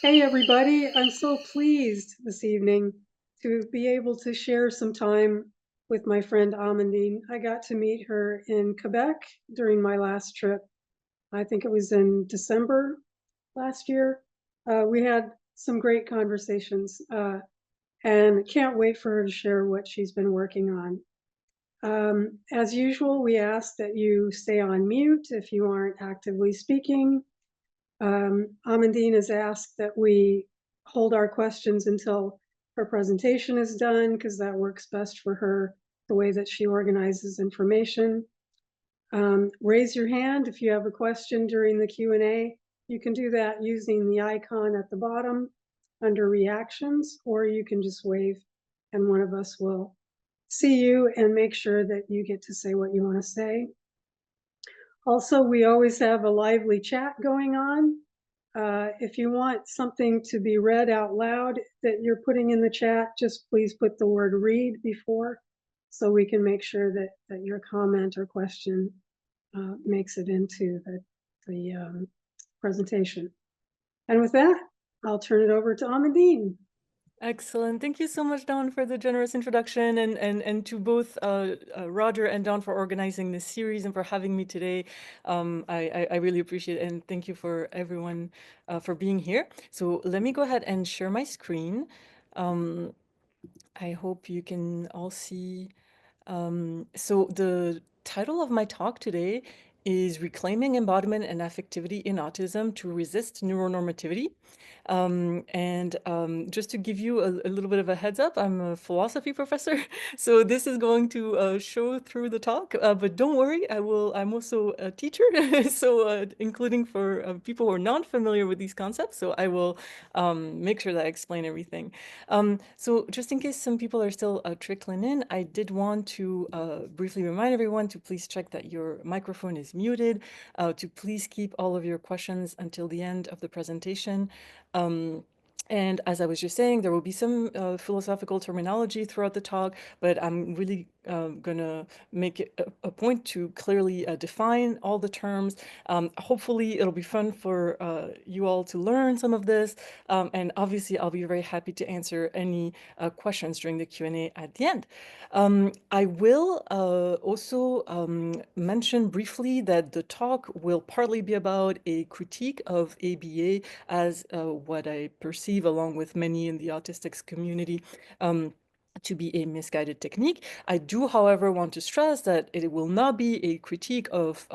Hey, everybody. I'm so pleased this evening to be able to share some time with my friend Amandine. I got to meet her in Quebec during my last trip. I think it was in December last year. We had some great conversations and can't wait for her to share what she's been working on. As usual, we ask that you stay on mute if you aren't actively speaking. Amandine has asked that we hold our questions until her presentation is done, because that works best for her, the way that she organizes information. Raise your hand if you have a question during the Q&A. You can do that using the icon at the bottom under reactions, or you can just wave and one of us will see you and make sure that you get to say what you want to say. Also, we always have a lively chat going on. If you want something to be read out loud that you're putting in the chat, just please put the word read before so we can make sure that your comment or question makes it into the presentation. And with that, I'll turn it over to Amandine. Excellent. Thank you so much, Dawn, for the generous introduction, and to both Roger and Dawn for organizing this series and for having me today. I really appreciate it, and thank you for everyone for being here. So let me go ahead and share my screen. I hope you can all see. So the title of my talk today is Reclaiming Embodiment and Affectivity in Autism to Resist Neuronormativity. Just to give you a little bit of a heads up, I'm a philosophy professor, so this is going to show through the talk. But don't worry, I'm also a teacher, so including for people who are not familiar with these concepts. So I will make sure that I explain everything. So just in case some people are still trickling in, I did want to briefly remind everyone to please check that your microphone is muted, to please keep all of your questions until the end of the presentation. And as I was just saying, there will be some philosophical terminology throughout the talk, but I'm really gonna make it a point to clearly define all the terms. Hopefully it'll be fun for you all to learn some of this. And obviously I'll be very happy to answer any questions during the Q&A at the end. I will also mention briefly that the talk will partly be about a critique of ABA as what I perceive, along with many in the autistics community, to be a misguided technique. I do, however, want to stress that it will not be a critique of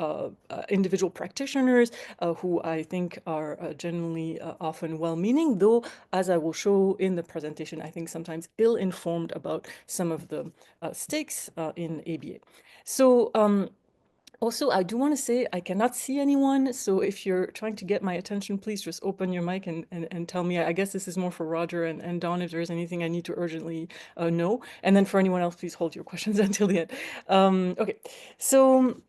individual practitioners who I think are generally often well-meaning, though, as I will show in the presentation, I think sometimes ill-informed about some of the stakes in ABA. So, also, I do want to say I cannot see anyone, so if you're trying to get my attention, please just open your mic and tell me. I guess this is more for Roger and Dawn if there's anything I need to urgently know. And then for anyone else, please hold your questions until the end. Okay, so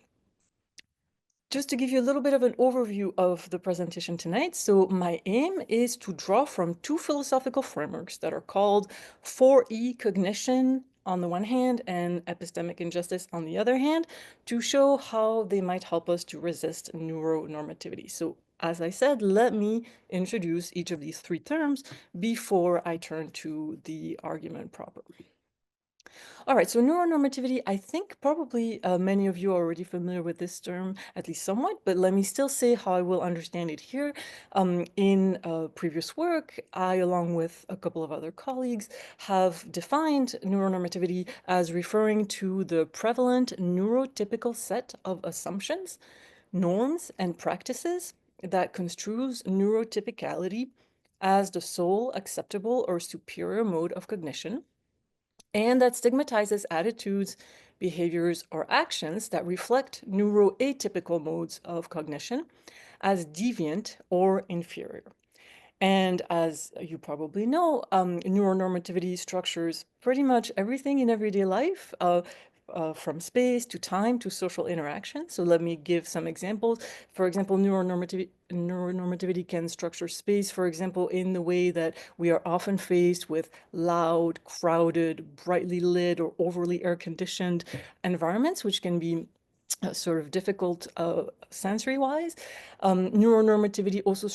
just to give you a little bit of an overview of the presentation tonight. So my aim is to draw from two philosophical frameworks that are called 4E cognition on the one hand and epistemic injustice on the other hand, to show how they might help us to resist neuronormativity. So as I said, let me introduce each of these three terms before I turn to the argument proper. All right, so neuronormativity, I think probably many of you are already familiar with this term, at least somewhat, but let me still say how I will understand it here. In previous work, I, along with a couple of other colleagues, have defined neuronormativity as referring to the prevalent neurotypical set of assumptions, norms, and practices that construes neurotypicality as the sole acceptable or superior mode of cognition, and that stigmatizes attitudes, behaviors, or actions that reflect neuroatypical modes of cognition as deviant or inferior. And as you probably know, neuronormativity structures pretty much everything in everyday life, from space to time to social interaction. So let me give some examples. For example, neuronormativity can structure space, for example, in the way that we are often faced with loud, crowded, brightly lit, or overly air-conditioned environments, which can be sort of difficult sensory-wise. Neuronormativity also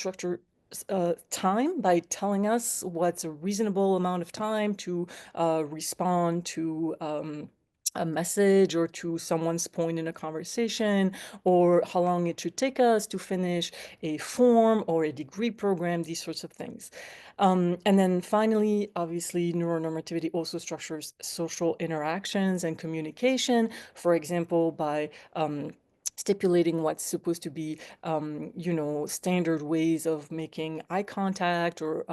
time by telling us what's a reasonable amount of time to respond to a message or to someone's point in a conversation, or how long it should take us to finish a form or a degree program, these sorts of things. And then finally, obviously, neuronormativity also structures social interactions and communication, for example, by stipulating what's supposed to be, standard ways of making eye contact, or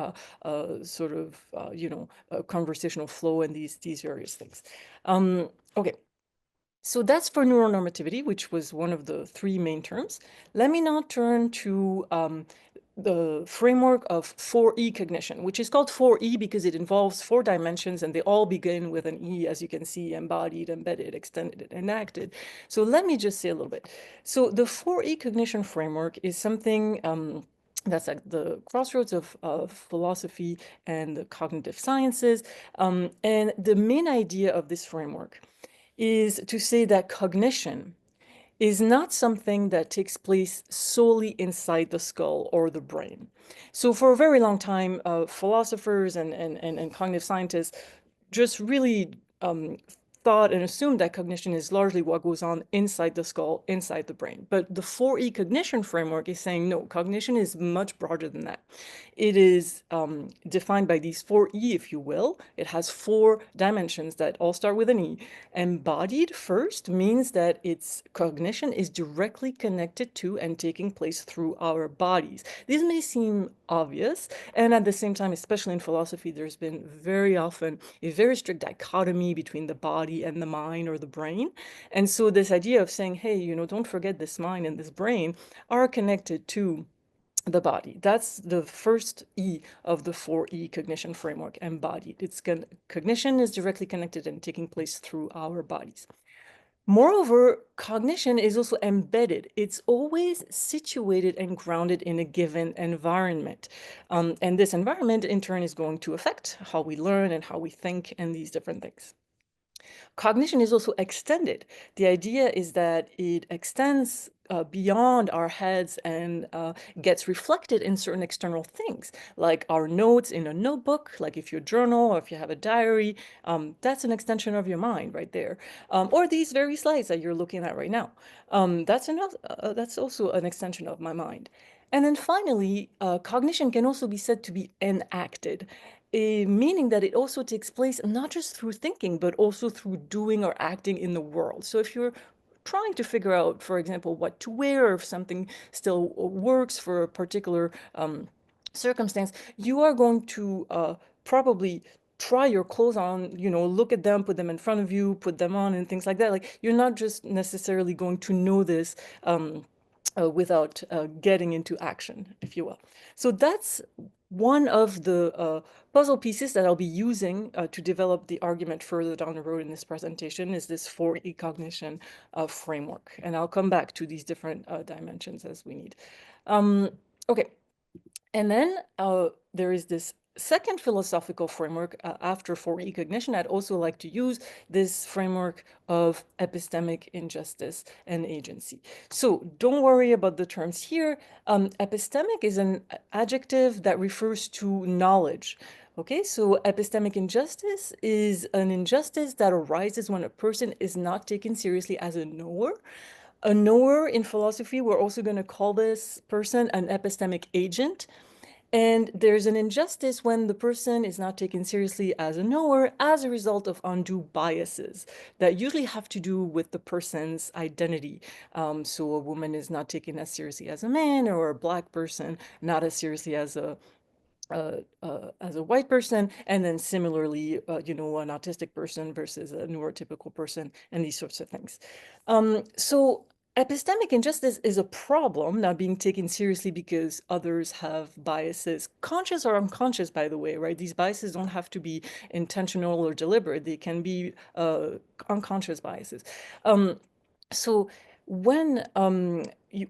sort of, a conversational flow, and these various things. Okay. So that's for neuronormativity, which was one of the three main terms. Let me now turn to the framework of 4E cognition, which is called 4E because it involves 4 dimensions, and they all begin with an E, as you can see: embodied, embedded, extended, and enacted. So let me just say a little bit. So the 4E cognition framework is something that's at the crossroads of philosophy and the cognitive sciences. And the main idea of this framework is to say that cognition is not something that takes place solely inside the skull or the brain. So for a very long time, philosophers and cognitive scientists just really thought and assumed that cognition is largely what goes on inside the skull, inside the brain. But the 4E cognition framework is saying, no, cognition is much broader than that. It is defined by these 4E, if you will. It has 4 dimensions that all start with an E. Embodied first means that its cognition is directly connected to and taking place through our bodies. This may seem obvious, and at the same time, especially in philosophy, there's been very often a very strict dichotomy between the body and the mind or the brain. And so this idea of saying, hey, don't forget this mind and this brain are connected to the body. That's the first E of the 4E cognition framework: embodied. Cognition is directly connected and taking place through our bodies. Moreover, cognition is also embedded. It's always situated and grounded in a given environment. And this environment, in turn, is going to affect how we learn and how we think and these different things. Cognition is also extended. The idea is that it extends beyond our heads and gets reflected in certain external things, like our notes in a notebook, like if you journal or if you have a diary, that's an extension of your mind right there. Or these very slides that you're looking at right now. That's also an extension of my mind. And then finally, cognition can also be said to be enacted, meaning that it also takes place not just through thinking, but also through doing or acting in the world. So if you're trying to figure out, for example, what to wear, or if something still works for a particular circumstance, you are going to probably try your clothes on, look at them, put them in front of you, put them on, and things like that. Like, you're not just necessarily going to know this without getting into action, if you will. So that's one of the puzzle pieces that I'll be using to develop the argument further down the road in this presentation, is this 4E cognition framework. And I'll come back to these different dimensions as we need. Okay. And then there is this second philosophical framework after 4E cognition. I'd also like to use this framework of epistemic injustice and agency. So don't worry about the terms here. Epistemic is an adjective that refers to knowledge. Okay, so epistemic injustice is an injustice that arises when a person is not taken seriously as a knower. A knower in philosophy, we're also going to call this person an epistemic agent. And there's an injustice when the person is not taken seriously as a knower as a result of undue biases that usually have to do with the person's identity. So a woman is not taken as seriously as a man, or a Black person not as seriously as a white person, and then similarly, an autistic person versus a neurotypical person, and these sorts of things. So epistemic injustice is a problem not being taken seriously because others have biases, conscious or unconscious, by the way, right? These biases don't have to be intentional or deliberate. They can be unconscious biases. So when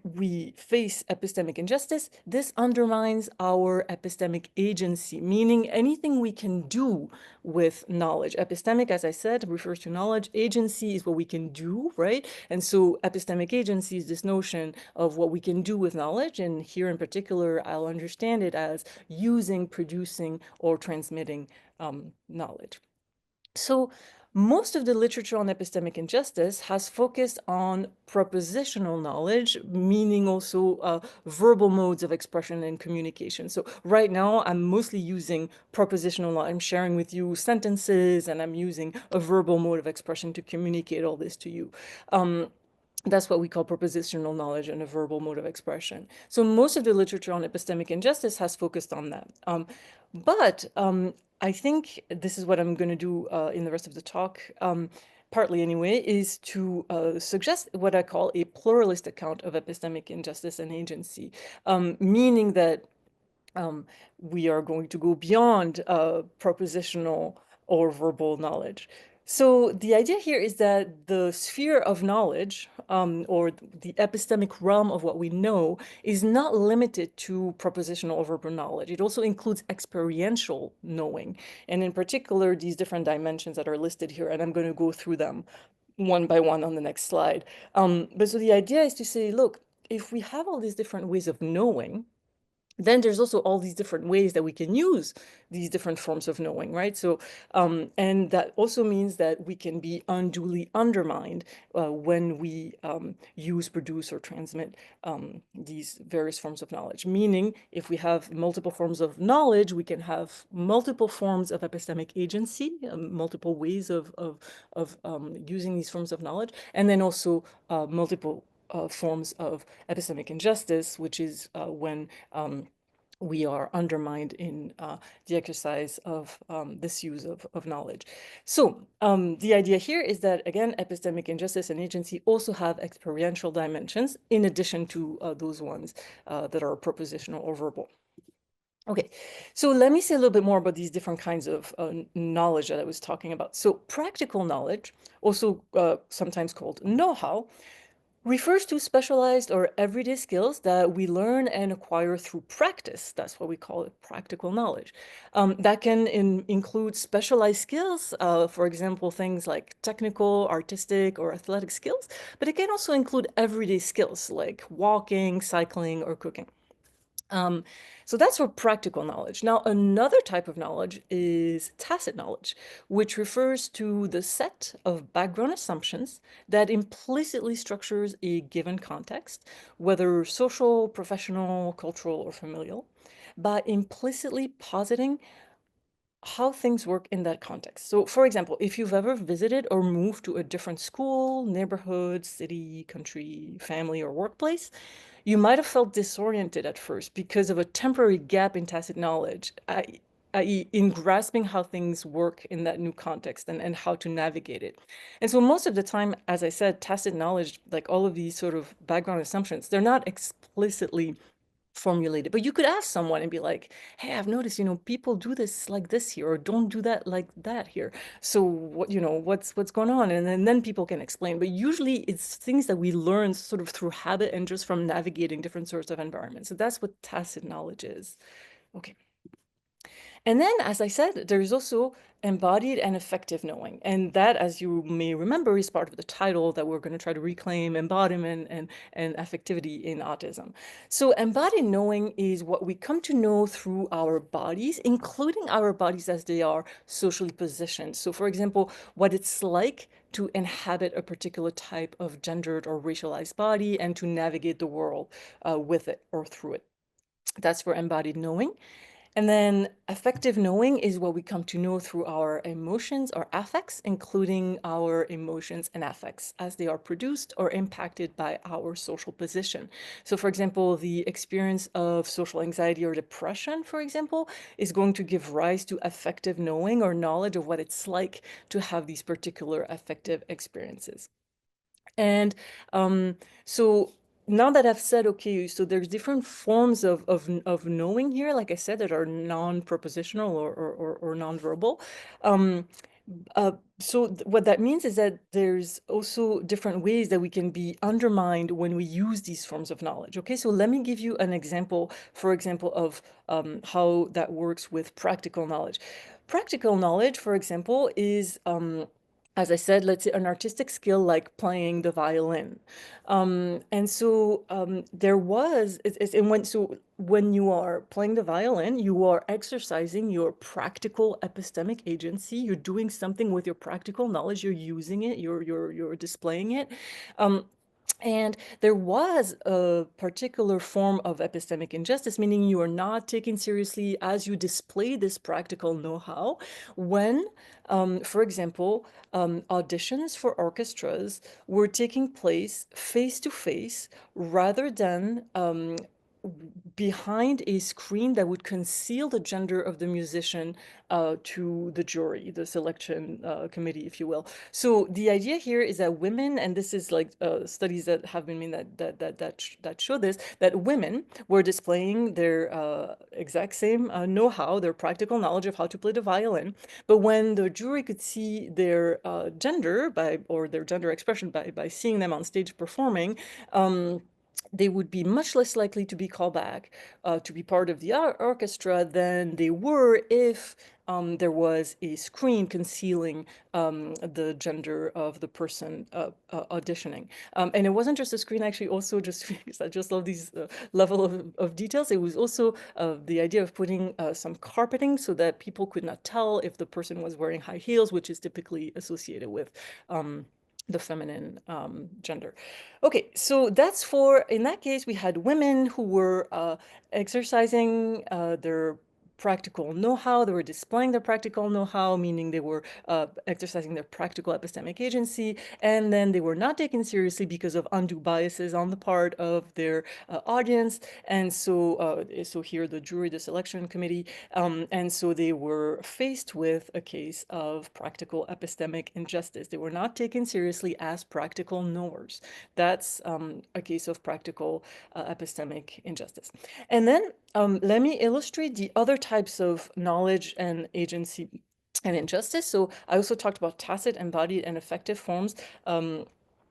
we face epistemic injustice, this undermines our epistemic agency, meaning anything we can do with knowledge. Epistemic, as I said, refers to knowledge. Agency is what we can do, right? And so epistemic agency is this notion of what we can do with knowledge. And here in particular, I'll understand it as using, producing, or transmitting knowledge. So most of the literature on epistemic injustice has focused on propositional knowledge, meaning also verbal modes of expression and communication. So right now, I'm mostly using propositional knowledge. I'm sharing with you sentences, and I'm using a verbal mode of expression to communicate all this to you. That's what we call propositional knowledge and a verbal mode of expression. So most of the literature on epistemic injustice has focused on that. But I think this is what I'm going to do in the rest of the talk, partly anyway, is to suggest what I call a pluralist account of epistemic injustice and agency, meaning that we are going to go beyond propositional or verbal knowledge. So the idea here is that the sphere of knowledge, or the epistemic realm of what we know, is not limited to propositional or verbal knowledge. It also includes experiential knowing, and in particular, these different dimensions that are listed here, and I'm going to go through them one by one on the next slide. But so the idea is to say, look, if we have all these different ways of knowing, then there's also all these different ways that we can use these different forms of knowing, right? So, and that also means that we can be unduly undermined when we use, produce, or transmit these various forms of knowledge. Meaning, if we have multiple forms of knowledge, we can have multiple forms of epistemic agency, multiple ways of using these forms of knowledge, and then also multiple forms of epistemic injustice, which is when we are undermined in the exercise of this use of knowledge. So the idea here is that, again, epistemic injustice and agency also have experiential dimensions in addition to those ones that are propositional or verbal. Okay, so let me say a little bit more about these different kinds of knowledge that I was talking about. So practical knowledge, also sometimes called know-how, refers to specialized or everyday skills that we learn and acquire through practice. That's what we call it, practical knowledge. That can include specialized skills, for example, things like technical, artistic, or athletic skills, but it can also include everyday skills like walking, cycling, or cooking. So that's for practical knowledge. Now, another type of knowledge is tacit knowledge, which refers to the set of background assumptions that implicitly structures a given context, whether social, professional, cultural, or familial, by implicitly positing how things work in that context. So, for example, if you've ever visited or moved to a different school, neighborhood, city, country, family, or workplace, you might have felt disoriented at first because of a temporary gap in tacit knowledge, i.e., in grasping how things work in that new context and how to navigate it. And so most of the time, as I said, tacit knowledge, like all of these sort of background assumptions, they're not explicitly formulated, but you could ask someone and be like, hey, I've noticed, people do this like this here, or don't do that like that here. So what, what's going on? And then people can explain. But usually it's things that we learn sort of through habit and just from navigating different sorts of environments. So that's what tacit knowledge is. Okay. And then, as I said, there is also embodied and affective knowing. And that, as you may remember, is part of the title that we're going to try to reclaim, embodiment and affectivity in autism. So embodied knowing is what we come to know through our bodies, including our bodies as they are socially positioned. So for example, what it's like to inhabit a particular type of gendered or racialized body and to navigate the world with it or through it. That's for embodied knowing. And then affective knowing is what we come to know through our emotions or affects, including our emotions and affects as they are produced or impacted by our social position. So for example, the experience of social anxiety or depression, for example, is going to give rise to affective knowing or knowledge of what it's like to have these particular affective experiences. And so now that I've said, okay, so there's different forms of knowing here, like I said, that are non-propositional or non-verbal. What that means is that there's also different ways that we can be undermined when we use these forms of knowledge. Okay, so let me give you an example, for example, of how that works with practical knowledge. Practical knowledge, for example, is as I said, let's say an artistic skill like playing the violin. And so there was, and when you are playing the violin, you are exercising your practical epistemic agency. You're doing something with your practical knowledge. You're using it. You're displaying it. Um, and there was a particular form of epistemic injustice, meaning you are not taken seriously as you display this practical know-how when, for example, auditions for orchestras were taking place face to face rather than behind a screen that would conceal the gender of the musician to the jury, the selection committee, if you will. So the idea here is that women, and this is like studies that have been made that show this, that women were displaying their exact same know-how, their practical knowledge of how to play the violin, but when the jury could see their gender or their gender expression by seeing them on stage performing, they would be much less likely to be called back to be part of the orchestra than they were if there was a screen concealing the gender of the person auditioning. And it wasn't just a screen, actually, also just because I just love these level of details. It was also the idea of putting some carpeting so that people could not tell if the person was wearing high heels, which is typically associated with the feminine gender. Okay, so that's in that case, we had women who were exercising their practical know-how. They were displaying their practical know-how, meaning they were exercising their practical epistemic agency, and then they were not taken seriously because of undue biases on the part of their audience. And so here the jury, the selection committee, and so they were faced with a case of practical epistemic injustice. They were not taken seriously as practical knowers. That's a case of practical epistemic injustice. And then let me illustrate the other types of knowledge and agency and injustice. So I also talked about tacit, embodied, and affective forms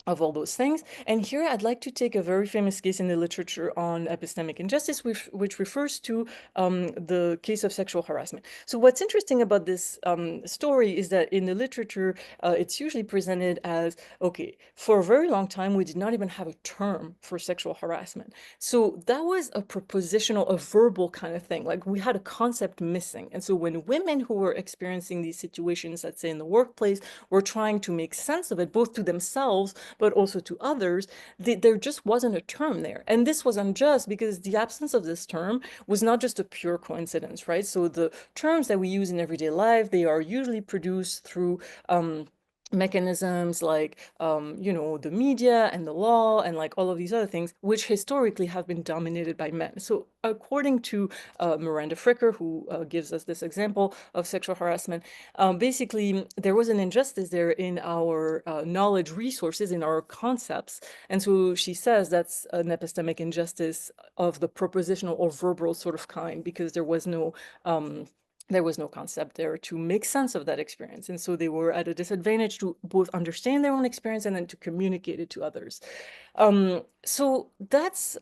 of all those things. And here I'd like to take a very famous case in the literature on epistemic injustice, which refers to the case of sexual harassment. So what's interesting about this story is that in the literature, it's usually presented as, okay, for a very long time, we did not even have a term for sexual harassment. So that was a propositional, a verbal kind of thing. Like we had a concept missing. And so when women who were experiencing these situations, let's say in the workplace, were trying to make sense of it, both to themselves, but also to others, there just wasn't a term there. And this was unjust because the absence of this term was not just a pure coincidence, right? So the terms that we use in everyday life, they are usually produced through mechanisms like the media and the law and like all of these other things, which historically have been dominated by men. So according to Miranda Fricker, who gives us this example of sexual harassment, basically there was an injustice there in our knowledge resources, in our concepts. And so she says that's an epistemic injustice of the propositional or verbal sort of kind, because there was no concept there to make sense of that experience. And so they were at a disadvantage to both understand their own experience and then to communicate it to others. So that's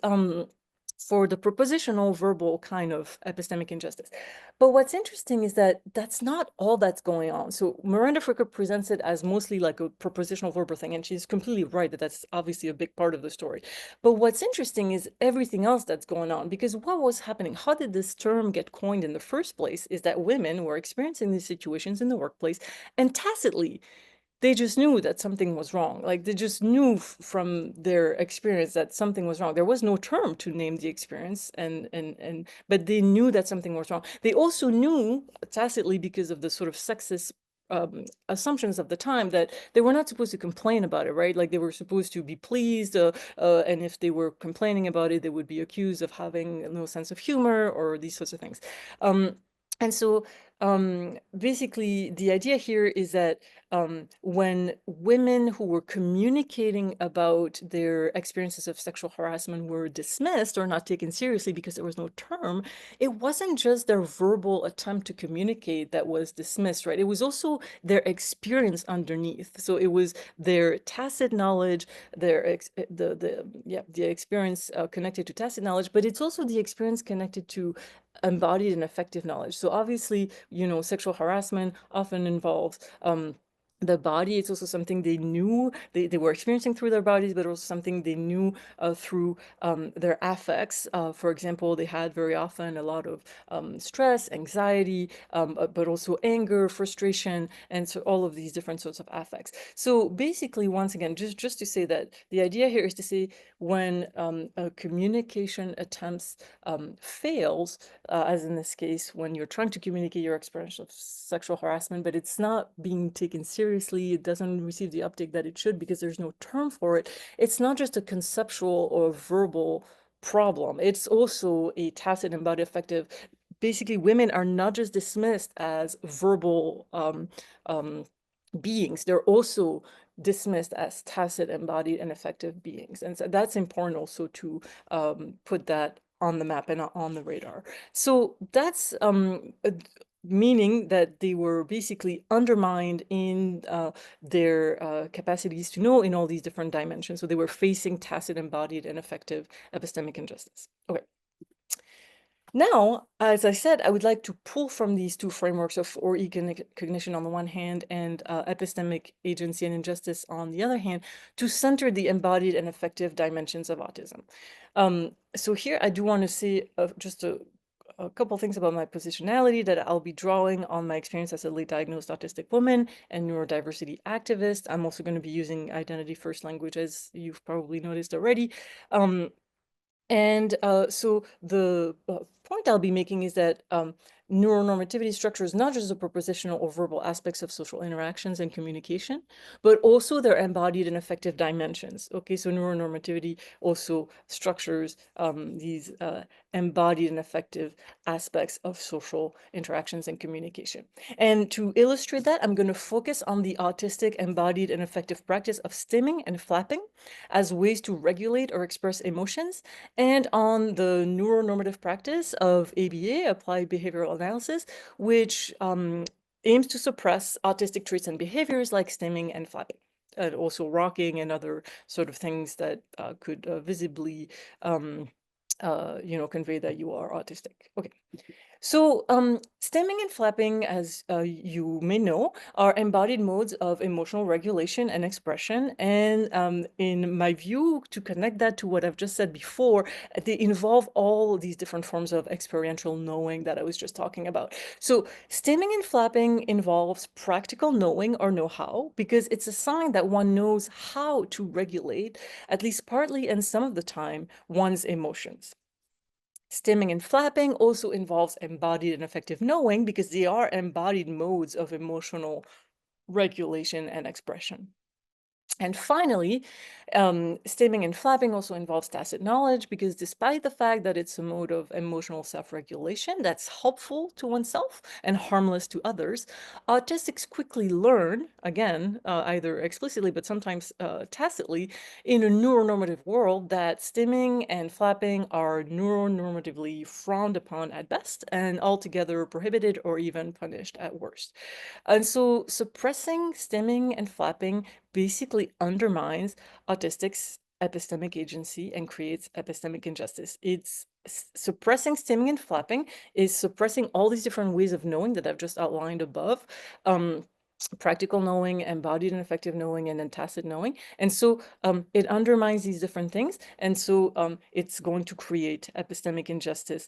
for the propositional verbal kind of epistemic injustice. But what's interesting is that that's not all that's going on. So Miranda Fricker presents it as mostly like a propositional verbal thing, and she's completely right that that's obviously a big part of the story. But what's interesting is everything else that's going on, because what was happening, how did this term get coined in the first place, is that women were experiencing these situations in the workplace, and tacitly they just knew that something was wrong. Like they just knew from their experience that something was wrong. There was no term to name the experience, but they knew that something was wrong. They also knew tacitly, because of the sort of sexist assumptions of the time, that they were not supposed to complain about it, right? Like they were supposed to be pleased, and if they were complaining about it, they would be accused of having no sense of humor or these sorts of things. And so basically, the idea here is that when women who were communicating about their experiences of sexual harassment were dismissed or not taken seriously because there was no term, it wasn't just their verbal attempt to communicate that was dismissed, right? It was also their experience underneath. So it was their tacit knowledge, the experience connected to tacit knowledge, but it's also the experience connected to embodied and affective knowledge. So obviously, sexual harassment often involves the body. It's also something they knew they were experiencing through their bodies, but also something they knew through their affects. For example, they had very often a lot of stress, anxiety, but also anger, frustration, and so all of these different sorts of affects. So basically, once again, just to say that the idea here is to say when a communication attempts fails, as in this case, when you're trying to communicate your experience of sexual harassment, but it's not being taken seriously, it doesn't receive the uptake that it should because there's no term for it. It's not just a conceptual or verbal problem, it's also a tacit embodied affective. Basically, women are not just dismissed as verbal beings, they're also dismissed as tacit, embodied, and affective beings. And so that's important also to put that on the map and on the radar. So that's meaning that they were basically undermined in their capacities to know in all these different dimensions. So they were facing tacit, embodied, and affective epistemic injustice. Okay. Now, as I said, I would like to pull from these two frameworks of or cognition on the one hand and epistemic agency and injustice on the other hand to center the embodied and affective dimensions of autism. So here I do want to say just a couple things about my positionality that I'll be drawing on my experience as a late diagnosed autistic woman and neurodiversity activist. I'm also going to be using identity first language, as you've probably noticed already. So the point I'll be making is that neuronormativity structures not just the propositional or verbal aspects of social interactions and communication, but also their embodied and affective dimensions. Okay, so neuronormativity also structures these embodied and affective aspects of social interactions and communication. And to illustrate that, I'm going to focus on the autistic embodied and affective practice of stimming and flapping as ways to regulate or express emotions, and on the neuronormative practice of ABA, applied behavioral analysis, which aims to suppress autistic traits and behaviors like stimming and flapping, and also rocking and other sort of things that could visibly convey that you are autistic. Okay. So, stemming and flapping, as you may know, are embodied modes of emotional regulation and expression. And in my view, to connect that to what I've just said before, they involve all these different forms of experiential knowing that I was just talking about. So, stemming and flapping involves practical knowing or know-how because it's a sign that one knows how to regulate, at least partly and some of the time, one's emotions. Stimming and flapping also involves embodied and affective knowing because they are embodied modes of emotional regulation and expression. And finally, stimming and flapping also involves tacit knowledge because despite the fact that it's a mode of emotional self-regulation that's helpful to oneself and harmless to others, autistics quickly learn, again, either explicitly but sometimes tacitly, in a neuronormative world that stimming and flapping are neuronormatively frowned upon at best and altogether prohibited or even punished at worst. And so suppressing stimming and flapping basically undermines autistics' epistemic agency and creates epistemic injustice. It's suppressing stimming and flapping is suppressing all these different ways of knowing that I've just outlined above. Practical knowing, embodied and affective knowing, and then tacit knowing. And so it undermines these different things. And so it's going to create epistemic injustice.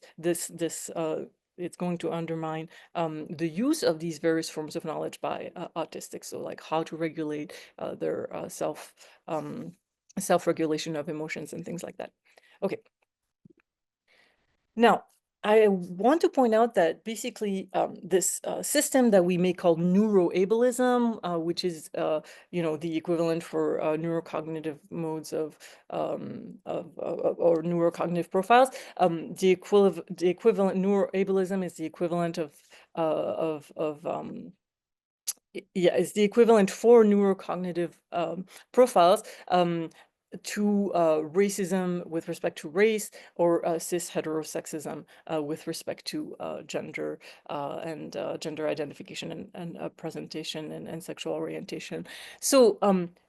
It's going to undermine the use of these various forms of knowledge by autistics. So like how to regulate their self-regulation of emotions and things like that. Okay. Now, I want to point out that basically this system that we may call neuroableism, which is the equivalent for neurocognitive modes of or neurocognitive profiles, the equivalent neuroableism is the equivalent of yeah, is the equivalent for neurocognitive profiles to racism with respect to race, or cis heterosexism with respect to gender and gender identification and presentation and sexual orientation. So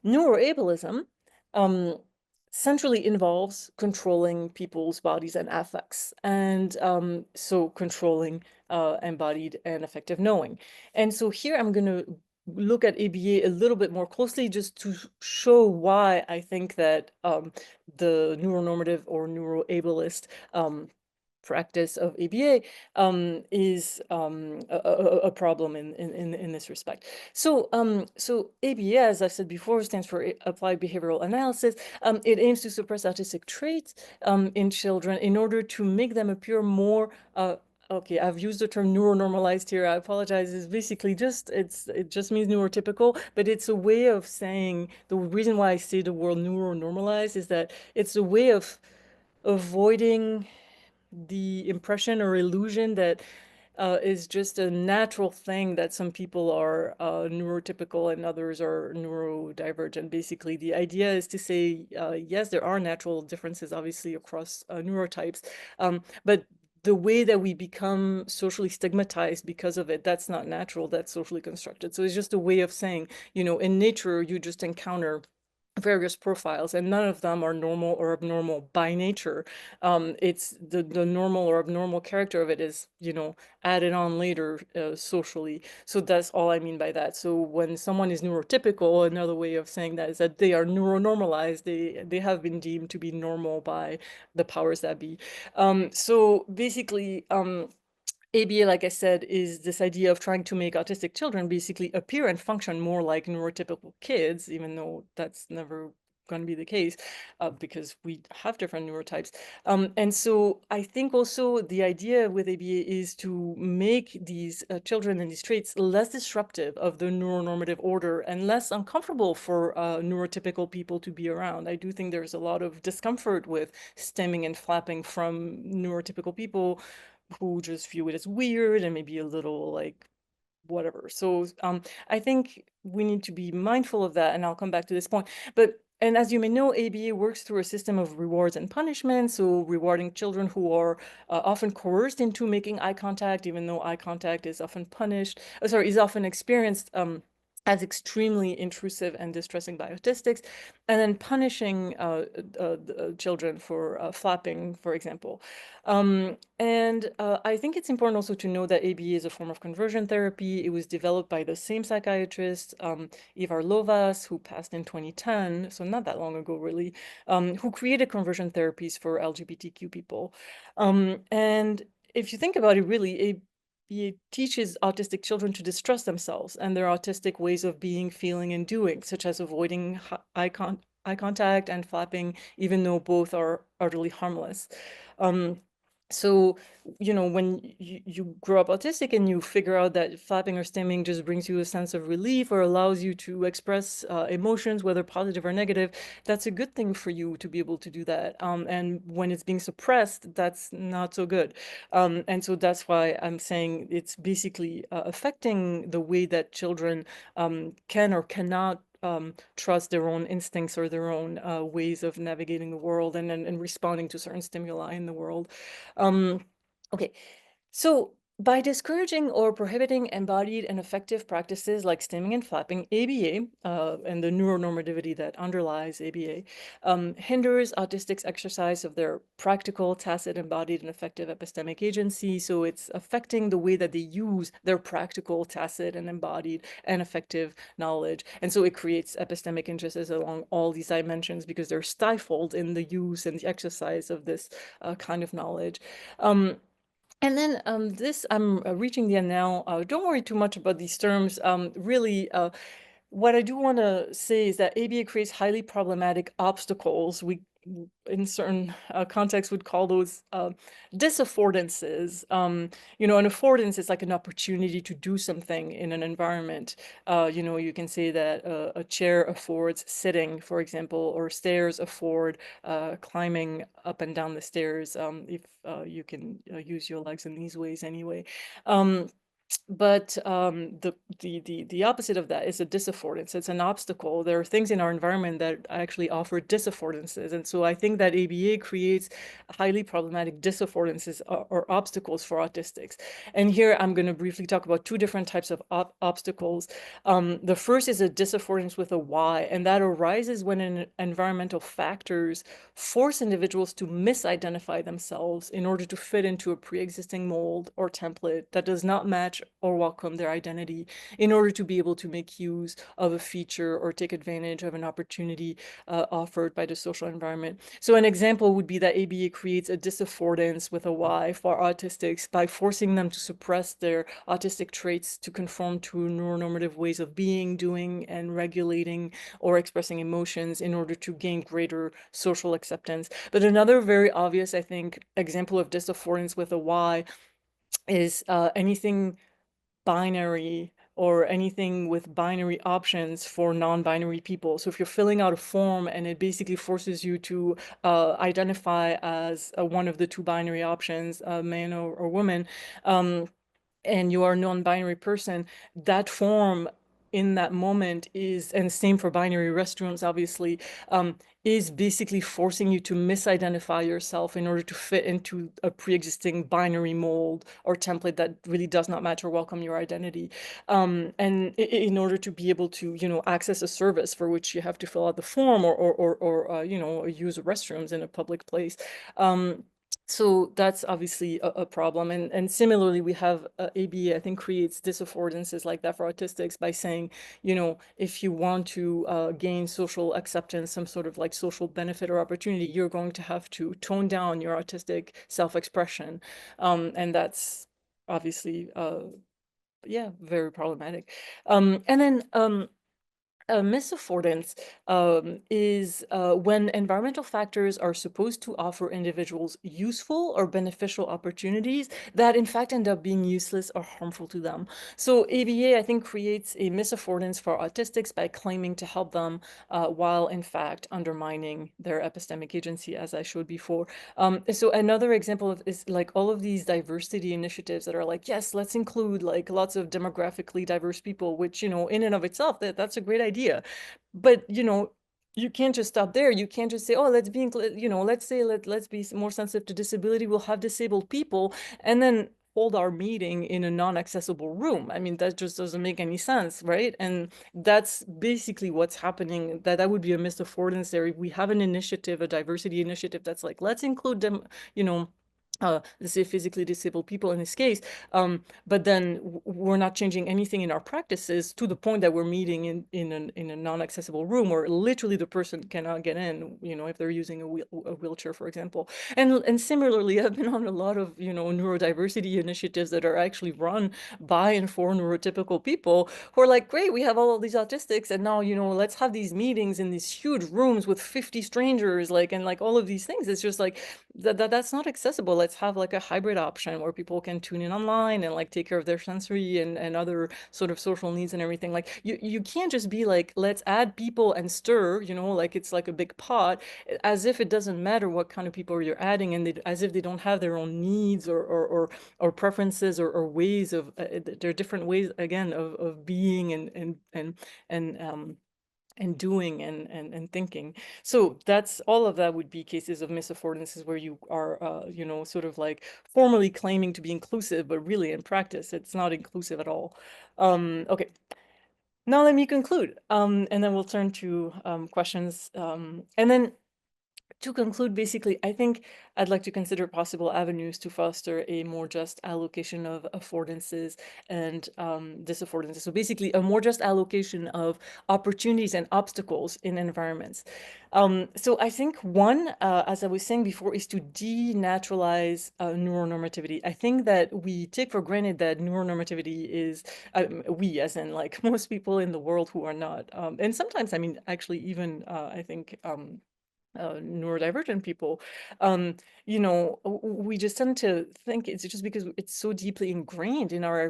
neuroableism um, centrally involves controlling people's bodies and affects, and so controlling embodied and affective knowing. And so here I'm going to look at ABA a little bit more closely, just to show why I think that the neuronormative or neuroableist practice of ABA is a problem in this respect. So so ABA, as I've said before, stands for Applied Behavioral Analysis. It aims to suppress autistic traits in children in order to make them appear more okay, I've used the term neuronormalized here. I apologize. It's basically just it just means neurotypical, but it's a way of saying, the reason why I say the word neuronormalized is that it's a way of avoiding the impression or illusion that is just a natural thing, that some people are neurotypical and others are neurodivergent. Basically, the idea is to say, yes, there are natural differences, obviously, across neurotypes, but the way that we become socially stigmatized because of it, that's not natural, that's socially constructed. So it's just a way of saying, you know, in nature, you just encounter various profiles, and none of them are normal or abnormal by nature. It's the normal or abnormal character of it is, you know, added on later socially. So that's all I mean by that. So when someone is neurotypical, another way of saying that is that they are neuronormalized. They have been deemed to be normal by the powers that be. So basically, ABA, like I said, is this idea of trying to make autistic children basically appear and function more like neurotypical kids, even though that's never going to be the case because we have different neurotypes. And so I think also the idea with ABA is to make these children and these traits less disruptive of the neuronormative order and less uncomfortable for neurotypical people to be around. I do think there's a lot of discomfort with stemming and flapping from neurotypical people who just view it as weird and maybe a little like whatever. So I think we need to be mindful of that, and I'll come back to this point. But and as you may know, ABA works through a system of rewards and punishments, so rewarding children who are often coerced into making eye contact, even though eye contact is often is often experienced as extremely intrusive and distressing by autistics, and then punishing children for flapping, for example. And I think it's important also to know that ABA is a form of conversion therapy. It was developed by the same psychiatrist, Ivar Lovaas, who passed in 2010, so not that long ago, really, who created conversion therapies for LGBTQ people. And if you think about it, really, ABA teaches autistic children to distrust themselves and their autistic ways of being, feeling, and doing, such as avoiding eye contact and flapping, even though both are utterly harmless. Um, so, you know, when you grow up autistic and you figure out that flapping or stimming just brings you a sense of relief or allows you to express emotions, whether positive or negative, that's a good thing for you to be able to do that. And when it's being suppressed, that's not so good. And so that's why I'm saying it's basically affecting the way that children can or cannot trust their own instincts or their own ways of navigating the world and responding to certain stimuli in the world. Okay, so by discouraging or prohibiting embodied and affective practices like stimming and flapping, ABA and the neuronormativity that underlies ABA hinders autistics' exercise of their practical, tacit, embodied, and affective epistemic agency. So it's affecting the way that they use their practical, tacit, and embodied and affective knowledge. And so it creates epistemic injustices along all these dimensions because they're stifled in the use and the exercise of this kind of knowledge. And then this, I'm reaching the end now. Don't worry too much about these terms. Really, what I do want to say is that ABA creates highly problematic obstacles. We, in certain contexts, would call those disaffordances. You know, an affordance is like an opportunity to do something in an environment. You know, you can say that a chair affords sitting, for example, or stairs afford climbing up and down the stairs if you can use your legs in these ways anyway. But the opposite of that is a disaffordance. It's an obstacle. There are things in our environment that actually offer disaffordances, and so I think that ABA creates highly problematic disaffordances or obstacles for autistics. And here I'm going to briefly talk about two different types of obstacles. The first is a disaffordance with a Y, and that arises when environmental factors force individuals to misidentify themselves in order to fit into a pre-existing mold or template that does not match or welcome their identity, in order to be able to make use of a feature or take advantage of an opportunity offered by the social environment. So an example would be that ABA creates a disaffordance with a Y for autistics by forcing them to suppress their autistic traits to conform to neuronormative ways of being, doing, and regulating or expressing emotions in order to gain greater social acceptance. But another very obvious, I think, example of disaffordance with a Y is anything binary or anything with binary options for non-binary people. So if you're filling out a form and it basically forces you to identify as one of the two binary options, man or woman, and you are a non-binary person, that form in that moment is, and same for binary restrooms, obviously, is basically forcing you to misidentify yourself in order to fit into a pre-existing binary mold or template that really does not match or welcome your identity. And in order to be able to, access a service for which you have to fill out the form or use restrooms in a public place. So that's obviously a problem. And similarly, we have ABA, I think, creates disaffordances like that for autistics by saying, if you want to gain social acceptance, some sort of like social benefit or opportunity, you're going to have to tone down your autistic self-expression. And that's obviously, yeah, very problematic. And then misaffordance is when environmental factors are supposed to offer individuals useful or beneficial opportunities that in fact end up being useless or harmful to them. So ABA, I think, creates a misaffordance for autistics by claiming to help them while in fact undermining their epistemic agency, as I showed before. So another example of is like all of these diversity initiatives that are like, yes, let's include like lots of demographically diverse people, which, in and of itself, that's a great idea. But you can't just stop there. You can't just say, oh, let's be let's say let's be more sensitive to disability, we'll have disabled people, and then hold our meeting in a non-accessible room. I mean, that just doesn't make any sense, right? And that's basically what's happening. That would be a missed affordance there. We have an initiative, a diversity initiative that's like, let's include them, let's say physically disabled people in this case, but then we're not changing anything in our practices to the point that we're meeting in a non-accessible room where literally the person cannot get in, if they're using a wheelchair, for example. And similarly, I've been on a lot of, neurodiversity initiatives that are actually run by and for neurotypical people who are like, great, we have all of these autistics, and now, let's have these meetings in these huge rooms with 50 strangers, like, and like all of these things. It's just like, that's not accessible. Let's have like a hybrid option where people can tune in online and like take care of their sensory and other sort of social needs and everything. Like you can't just be like, let's add people and stir, like it's like a big pot, as if it doesn't matter what kind of people you're adding, and as if they don't have their own needs or preferences or ways of there are different ways again of being and doing and thinking. So that's all of that would be cases of misaffordances where you are, sort of like formally claiming to be inclusive, but really in practice, it's not inclusive at all. Okay, now let me conclude, and then we'll turn to questions. And then to conclude, basically, I think I'd like to consider possible avenues to foster a more just allocation of affordances and disaffordances. So basically, a more just allocation of opportunities and obstacles in environments. So I think one, as I was saying before, is to denaturalize neuronormativity. I think that we take for granted that neuronormativity is, we as in like most people in the world who are not, and sometimes, I mean, actually even, I think, neurodivergent people, we just tend to think it's just because it's so deeply ingrained in our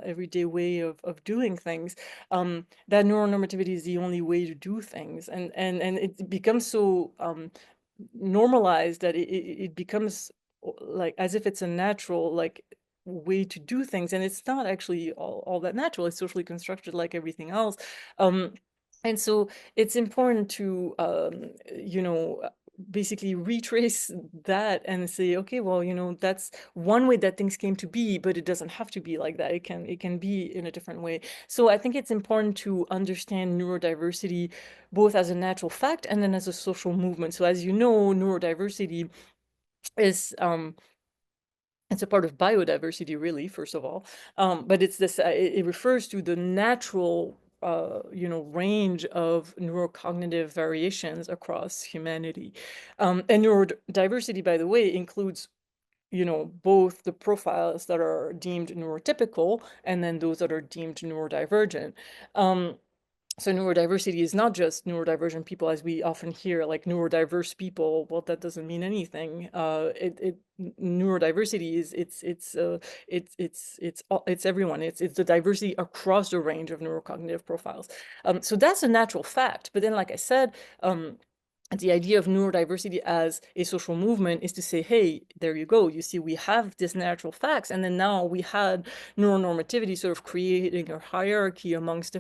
everyday way of doing things, that neuronormativity is the only way to do things, and it becomes so normalized that it becomes like as if it's a natural, like way to do things, and it's not actually all that natural. It's socially constructed like everything else. Um, and so it's important to, basically retrace that and say, okay, well, that's one way that things came to be, but it doesn't have to be like that. It can be in a different way. So I think it's important to understand neurodiversity both as a natural fact and then as a social movement. So as you know, neurodiversity is it's a part of biodiversity, really, first of all. But it's this, it refers to the natural, range of neurocognitive variations across humanity. And neurodiversity, by the way, includes, both the profiles that are deemed neurotypical and then those that are deemed neurodivergent. Um, so neurodiversity is not just neurodivergent people, as we often hear, like neurodiverse people. Well, that doesn't mean anything. Neurodiversity is it's everyone. It's the diversity across the range of neurocognitive profiles. So that's a natural fact. But then, like I said, the idea of neurodiversity as a social movement is to say, hey, there you go. You see, we have these natural facts, and then now we had neuronormativity sort of creating a hierarchy amongst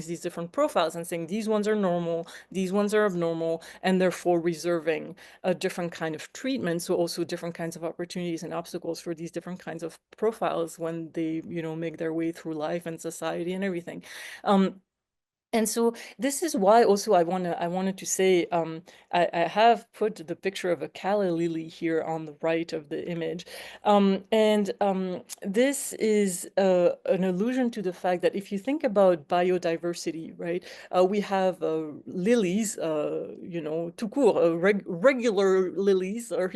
these different profiles and saying these ones are normal, these ones are abnormal, and therefore reserving a different kind of treatment. So also different kinds of opportunities and obstacles for these different kinds of profiles when they, make their way through life and society and everything. And so this is why also I wanted to say, I have put the picture of a calla lily here on the right of the image. And this is an allusion to the fact that if you think about biodiversity, right, we have lilies, tout court, regular lilies, or,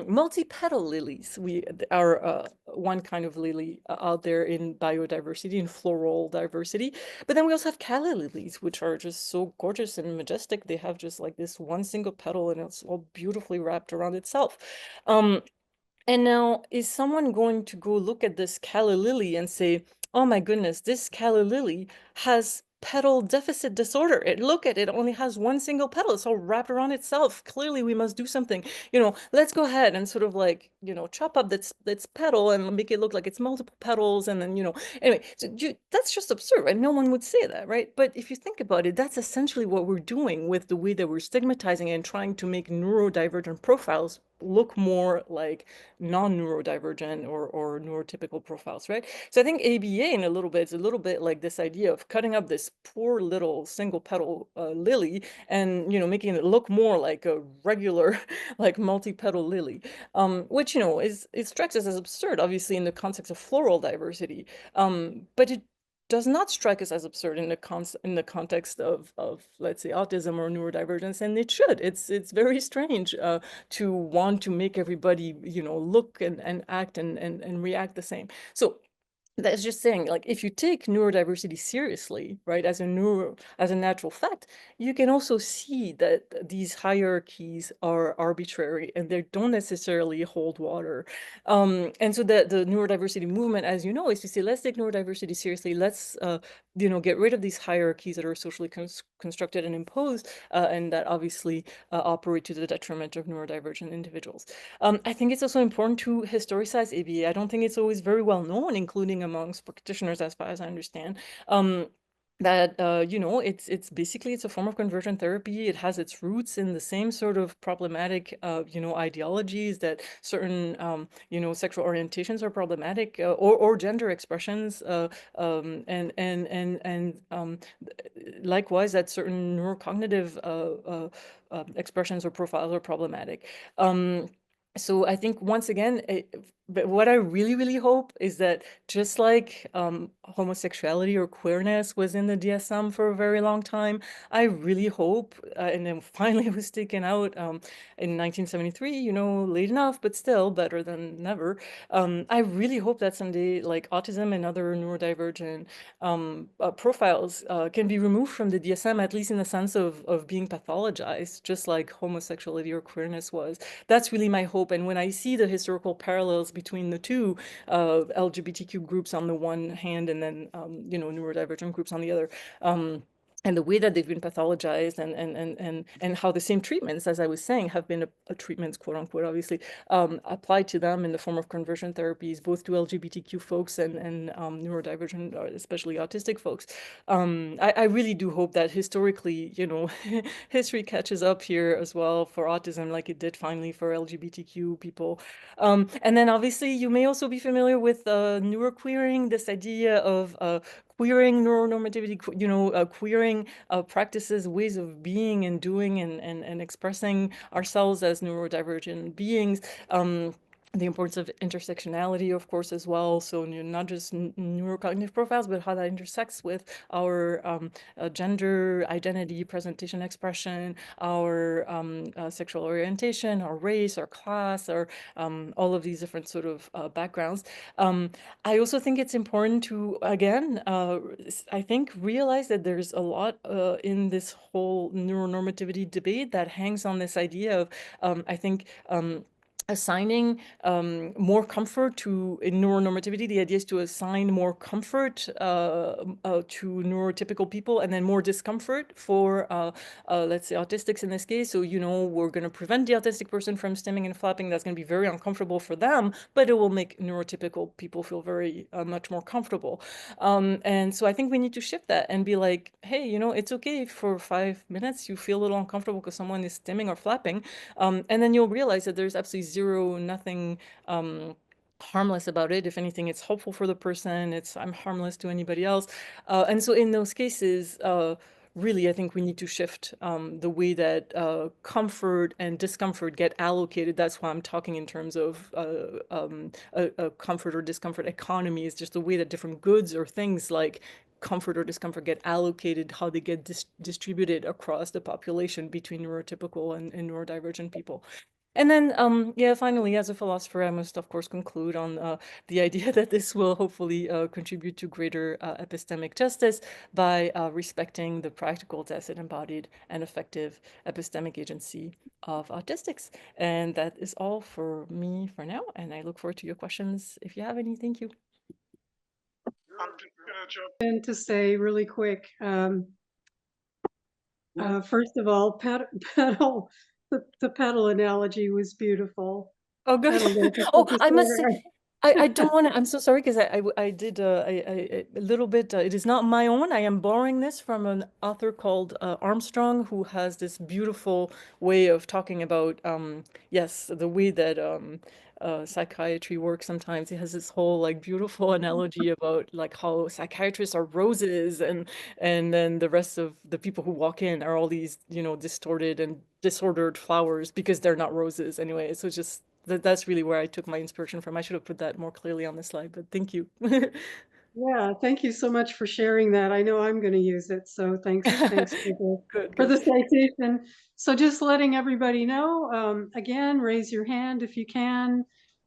multi-petal lilies. We are one kind of lily out there in biodiversity, in floral diversity. But then we also have calla lilies, which are just so gorgeous and majestic. They have just like this one single petal and it's all beautifully wrapped around itself. Um, and now, is someone going to go look at this calla lily and say, oh my goodness, this calla lily has petal deficit disorder. Look at it, only has one single petal. It's all wrapped around itself. Clearly, we must do something. Let's go ahead and sort of like, chop up its petal and make it look like it's multiple petals. And then, anyway, so that's just absurd, right? No one would say that, right? But if you think about it, that's essentially what we're doing with the way that we're stigmatizing and trying to make neurodivergent profiles look more like non-neurodivergent or neurotypical profiles, right? So I think ABA in a little bit is a little bit like this idea of cutting up this poor little single petal lily and making it look more like a regular like multi-petal lily, which it strikes us as absurd, obviously, in the context of floral diversity, but it does not strike us as absurd in the context of let's say autism or neurodivergence, and it should. It's very strange to want to make everybody look and act and react the same. So that's just saying, like, if you take neurodiversity seriously, right, as a natural fact, you can also see that these hierarchies are arbitrary and they don't necessarily hold water. And so the neurodiversity movement, as you know, is to say, let's take neurodiversity seriously. Let's get rid of these hierarchies that are socially constructed and imposed, and that obviously operate to the detriment of neurodivergent individuals. I think it's also important to historicize ABA. I don't think it's always very well known, including amongst practitioners, as far as I understand. That it's basically it's a form of conversion therapy. It has its roots in the same sort of problematic ideologies that certain sexual orientations are problematic, or gender expressions, and likewise that certain neurocognitive expressions or profiles are problematic. So I think once again, but what I really, really hope is that just like homosexuality or queerness was in the DSM for a very long time, I really hope, and then finally it was taken out in 1973, late enough, but still better than never. I really hope that someday, like autism and other neurodivergent profiles can be removed from the DSM, at least in the sense of being pathologized, just like homosexuality or queerness was. That's really my hope. And when I see the historical parallels between the two, LGBTQ groups on the one hand and then neurodivergent groups on the other, and the way that they've been pathologized, and how the same treatments, as I was saying, have been a treatments, quote unquote, obviously, applied to them in the form of conversion therapies, both to LGBTQ folks and neurodivergent, or especially autistic folks. I really do hope that historically, history catches up here as well for autism, like it did finally for LGBTQ people. And then obviously you may also be familiar with neuroqueering, this idea of queering neuronormativity, queering practices, ways of being and doing and expressing ourselves as neurodivergent beings. The importance of intersectionality, of course, as well. So not just neurocognitive profiles, but how that intersects with our gender, identity, presentation, expression, our sexual orientation, our race, our class, our all of these different sort of backgrounds. I also think it's important to, again, I think, realize that there's a lot in this whole neuronormativity debate that hangs on this idea of, I think, assigning more comfort to, in neuronormativity, the idea is to assign more comfort to neurotypical people, and then more discomfort for, let's say, autistics in this case. So, we're going to prevent the autistic person from stimming and flapping. That's going to be very uncomfortable for them, but it will make neurotypical people feel very much more comfortable. And so I think we need to shift that and be like, hey, it's okay if for 5 minutes you feel a little uncomfortable because someone is stimming or flapping. And then you'll realize that there's absolutely nothing harmless about it. If anything, it's helpful for the person. I'm harmless to anybody else. And so in those cases, really, I think we need to shift the way that comfort and discomfort get allocated. That's why I'm talking in terms of a comfort or discomfort economy, is just the way that different goods or things like comfort or discomfort get allocated, how they get distributed across the population between neurotypical and neurodivergent people. And then, yeah, finally, as a philosopher, I must, of course, conclude on the idea that this will hopefully contribute to greater epistemic justice by respecting the practical, tacit, embodied, and effective epistemic agency of autistics. And that is all for me for now, and I look forward to your questions if you have any. Thank you. And to say really quick, first of all, pedal, the pedal analogy was beautiful. Oh, good. Oh, I must say, I don't want to, I'm so sorry, because I did a little bit, it is not my own. I am borrowing this from an author called Armstrong, who has this beautiful way of talking about, yes, the way that psychiatry works sometimes. He has this whole like beautiful analogy about like how psychiatrists are roses, and then the rest of the people who walk in are all these, distorted and disordered flowers because they're not roses anyway. So just that's really where I took my inspiration from. I should have put that more clearly on the slide, but thank you. Yeah, thank you so much for sharing that. I know I'm going to use it, so thanks Good, for good. the citation. So just letting everybody know, again, raise your hand if you can,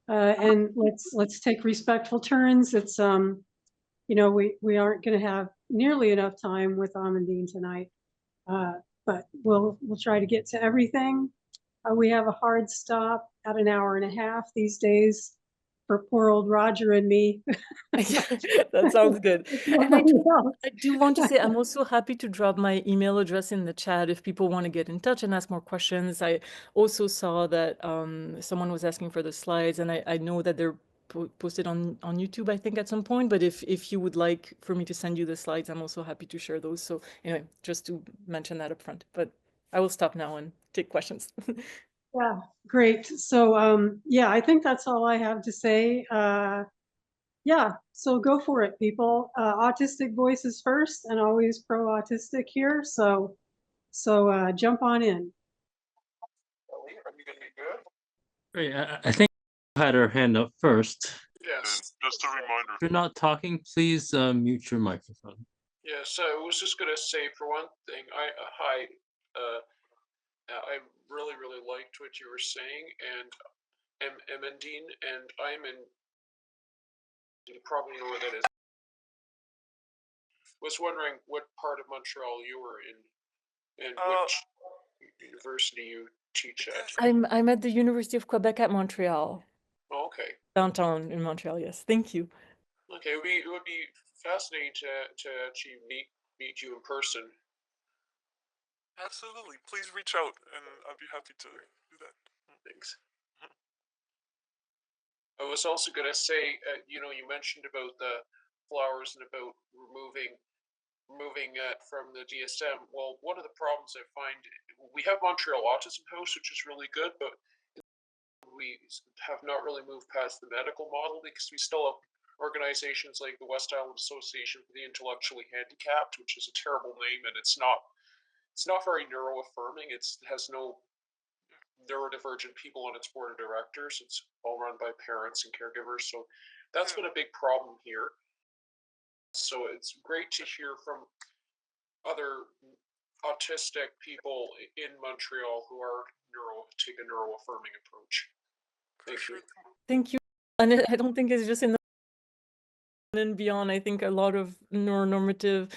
and let's take respectful turns. It's we aren't going to have nearly enough time with Amandine tonight, but we'll try to get to everything. We have a hard stop at an hour and a half these days for poor old Roger and me. That sounds good. And I do want to say I'm also happy to drop my email address in the chat if people want to get in touch and ask more questions. I also saw that someone was asking for the slides, and I know that they're posted on YouTube, I think, at some point. But if you would like for me to send you the slides, I'm also happy to share those. So anyway, just to mention that up front. But I will stop now and take questions. Yeah, great. So yeah, I think that's all I have to say. Yeah, so go for it, people. Autistic voices first, and always pro-autistic here. So jump on in. Great. I think you had her hand up first. Yes. And just a reminder. If you're not talking, please mute your microphone. Yeah, so I was just gonna say, for one thing, hi, I really liked what you were saying, and Emmendine, and I'm in. You probably know where that is. Was wondering what part of Montreal you were in, and which university you teach at. I'm at the University of Quebec at Montreal. Oh, okay. Downtown in Montreal, yes. Thank you. Okay, it would be fascinating to actually meet you in person. Absolutely. Please reach out, and I'd be happy to do that. Thanks. I was also going to say, you know, you mentioned about the flowers and about removing it from the DSM. Well, one of the problems I find, we have Montreal Autism House, which is really good, but we have not really moved past the medical model because we still have organizations like the West Island Association for the Intellectually Handicapped, which is a terrible name, and it's not very neuroaffirming. It has no neurodivergent people on its board of directors. It's all run by parents and caregivers. So that's been a big problem here. So it's great to hear from other autistic people in Montreal who are take a neuroaffirming approach. Thank you. Thank you. And I don't think it's just in the and beyond. I think a lot of neuronormative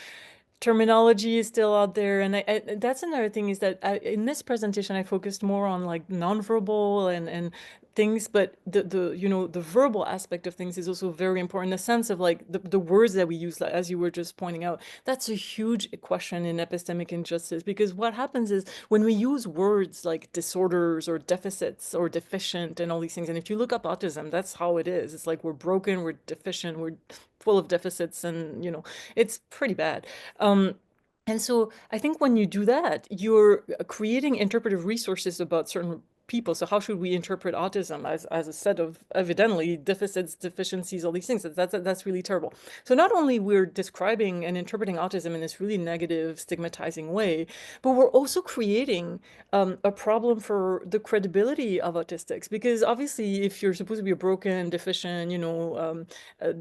terminology is still out there, and that's another thing is that in this presentation I focused more on like nonverbal and things, but the you know the verbal aspect of things is also very important in the sense of like the words that we use, like, as you were just pointing out. That's a huge question in epistemic injustice, because what happens is when we use words like disorders or deficits or deficient and all these things, and if you look up autism, that's how it is. It's like we're broken, we're deficient, we're full of deficits, and you know it's pretty bad. And so I think when you do that, you're creating interpretive resources about certain people. So how should we interpret autism as a set of evidently deficits, deficiencies, all these things? That's really terrible. So not only we're describing and interpreting autism in this really negative, stigmatizing way, but we're also creating a problem for the credibility of autistics, because obviously if you're supposed to be a broken, deficient, you know, a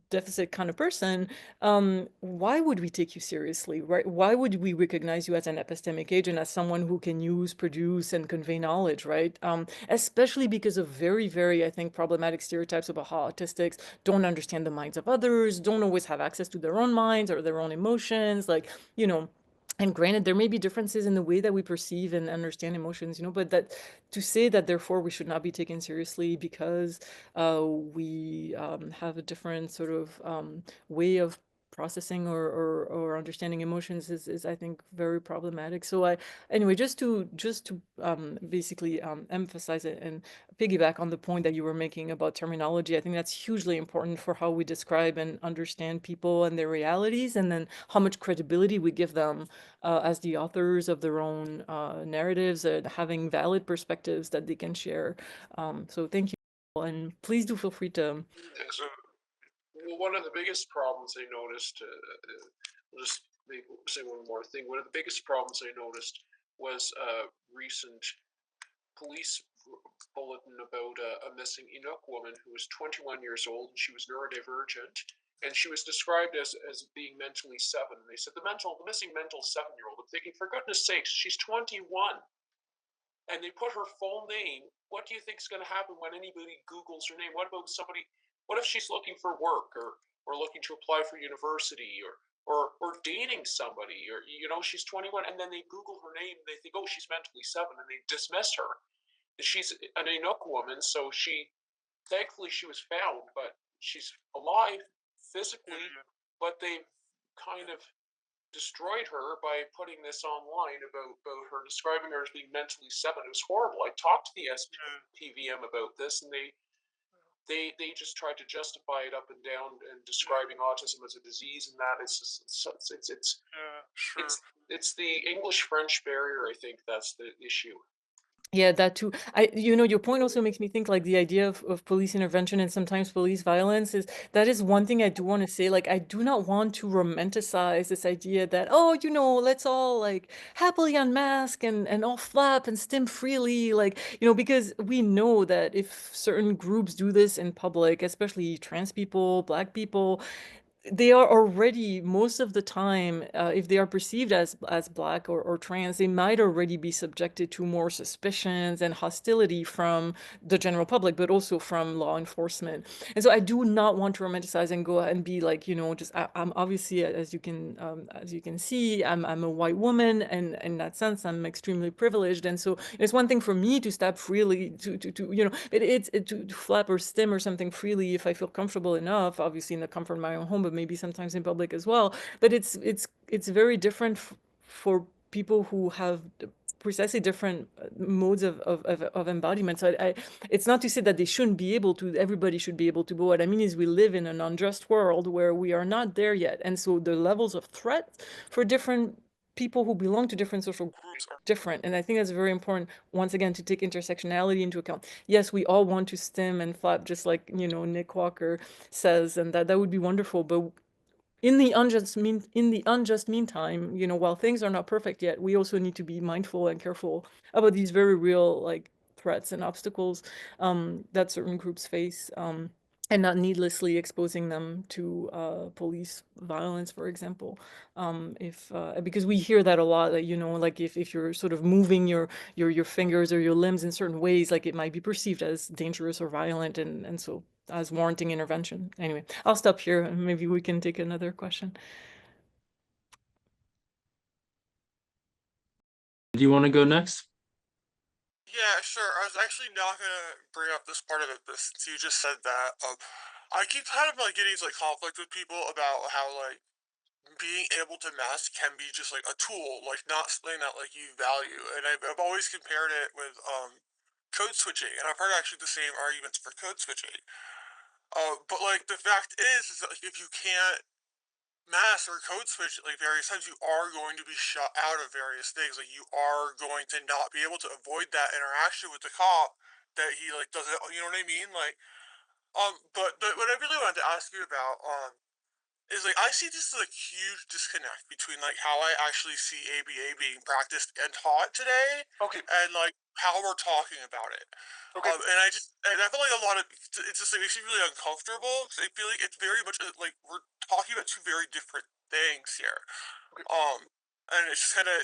deficit kind of person, why would we take you seriously, right? Why would we recognize you as an epistemic agent, as someone who can use, produce, and convey knowledge, right? Especially because of very, very, I think, problematic stereotypes about how autistics don't understand the minds of others, don't always have access to their own minds or their own emotions, like, you know. And granted, there may be differences in the way that we perceive and understand emotions, you know, but that to say that therefore we should not be taken seriously because we have a different sort of way of processing or understanding emotions is I think very problematic. So anyway, just to basically emphasize it and piggyback on the point that you were making about terminology, I think that's hugely important for how we describe and understand people and their realities, and then how much credibility we give them as the authors of their own narratives and having valid perspectives that they can share. So thank you, and please do feel free to. Well, one of the biggest problems I noticed, I'll just say one more thing. One of the biggest problems I noticed was a recent police bulletin about a missing Inuk woman who was 21 years old, and she was neurodivergent, and she was described as being mentally 7. And they said the missing mental 7-year-old. I'm thinking, for goodness sakes, she's 21. And they put her full name. What do you think is going to happen when anybody Googles her name? What about somebody? What if she's looking for work or looking to apply for university or dating somebody, or you know, she's 21, and then they Google her name and they think, oh, she's mentally 7, and they dismiss her. She's an Inuk woman, so thankfully she was found, but she's alive physically, but they kind of destroyed her by putting this online about her, describing her as being mentally 7. It was horrible. I talked to the SPVM about this, and they just tried to justify it up and down and describing autism as a disease, and that it's the English-French barrier. I think that's the issue. Yeah, that too. You know, your point also makes me think like the idea of police intervention and sometimes police violence that is one thing I do want to say. Like, I do not want to romanticize this idea that, oh, you know, let's all like happily unmask and all flap and stim freely. Like, you know, because we know that if certain groups do this in public, especially trans people, Black people, they are already most of the time, if they are perceived as Black or trans, they might already be subjected to more suspicions and hostility from the general public, but also from law enforcement. And so I do not want to romanticize and go and be like, you know, just I'm obviously, as you can see, I'm a white woman, and in that sense I'm extremely privileged. And so it's one thing for me to stab freely, to you know, it's to flap or stim or something freely if I feel comfortable enough, obviously in the comfort of my own home, but maybe sometimes in public as well. But it's very different for people who have precisely different modes of embodiment. So it's not to say that they shouldn't be able to, everybody should be able to, but what I mean is we live in an unjust world where we are not there yet. And so the levels of threat for different people who belong to different social groups are different. And I think that's very important, once again, to take intersectionality into account. Yes, we all want to stim and flap, just like, you know, Nick Walker says, and that would be wonderful. But in the unjust meantime, you know, while things are not perfect yet, we also need to be mindful and careful about these very real, like, threats and obstacles that certain groups face, and not needlessly exposing them to police violence, for example. If because we hear that a lot, that, you know, like if you're sort of moving your fingers or your limbs in certain ways, like it might be perceived as dangerous or violent, and so as warranting intervention. Anyway, I'll stop here and maybe we can take another question. Do you want to go next? Yeah, sure. I was actually not gonna bring up this part of it, but since you just said that, I keep kind of like getting into like conflict with people about how like being able to mask can be just like a tool, like not something that like you value. And I've always compared it with code switching, and I've heard actually the same arguments for code switching. But like the fact is that like, if you can't mask or code switch like various times, you are going to be shut out of various things. Like you are going to not be able to avoid that interaction with the cop that he like doesn't. You know what I mean? Like, but what I really wanted to ask you about, is like I see this like huge disconnect between like how I actually see ABA being practiced and taught today, Okay. and like how we're talking about it. Okay. And I feel like a lot of it's just like makes me really uncomfortable because I feel like it's very much like we're talking about two very different things here. Okay. And it's just kind of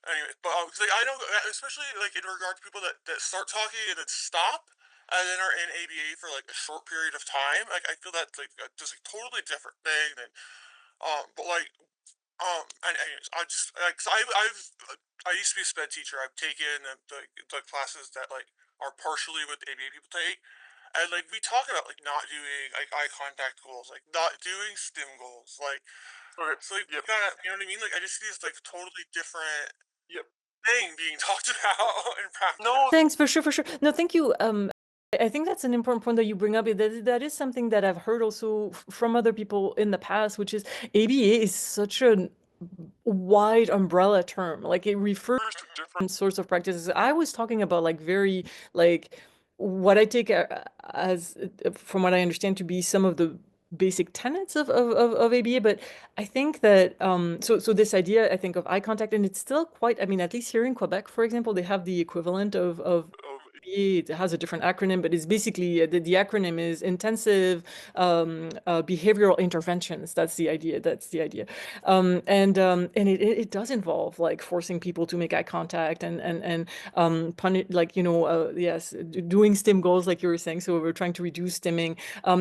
anyway, but 'cause, like I know, especially like in regard to people that start talking and then stop, and then are in ABA for like a short period of time. Like I feel that's like just a totally different thing than but like and anyways, I just like 'cause I used to be a sped teacher. I've taken the classes that like are partially with ABA people take. And like we talk about like not doing like eye contact goals, like not doing stim goals, like Okay. so like Yep. kind of, you know what I mean? Like I just see this like totally different Yep. thing being talked about in practice. No. Thanks, for sure, for sure. No, thank you. I think that's an important point that you bring up. That is something that I've heard also from other people in the past, which is ABA is such a wide umbrella term. Like it refers To different. sorts of practices. I was talking about like very like what I take as from what I understand to be some of the basic tenets of ABA, but I think that so this idea I think of eye contact, and it's still quite, I mean, at least here in Quebec, for example, they have the equivalent of it has a different acronym, but it's basically the acronym is intensive behavioral interventions. That's the idea. And it does involve like forcing people to make eye contact and like, you know, yes, doing stim goals like you were saying. So we're trying to reduce stimming.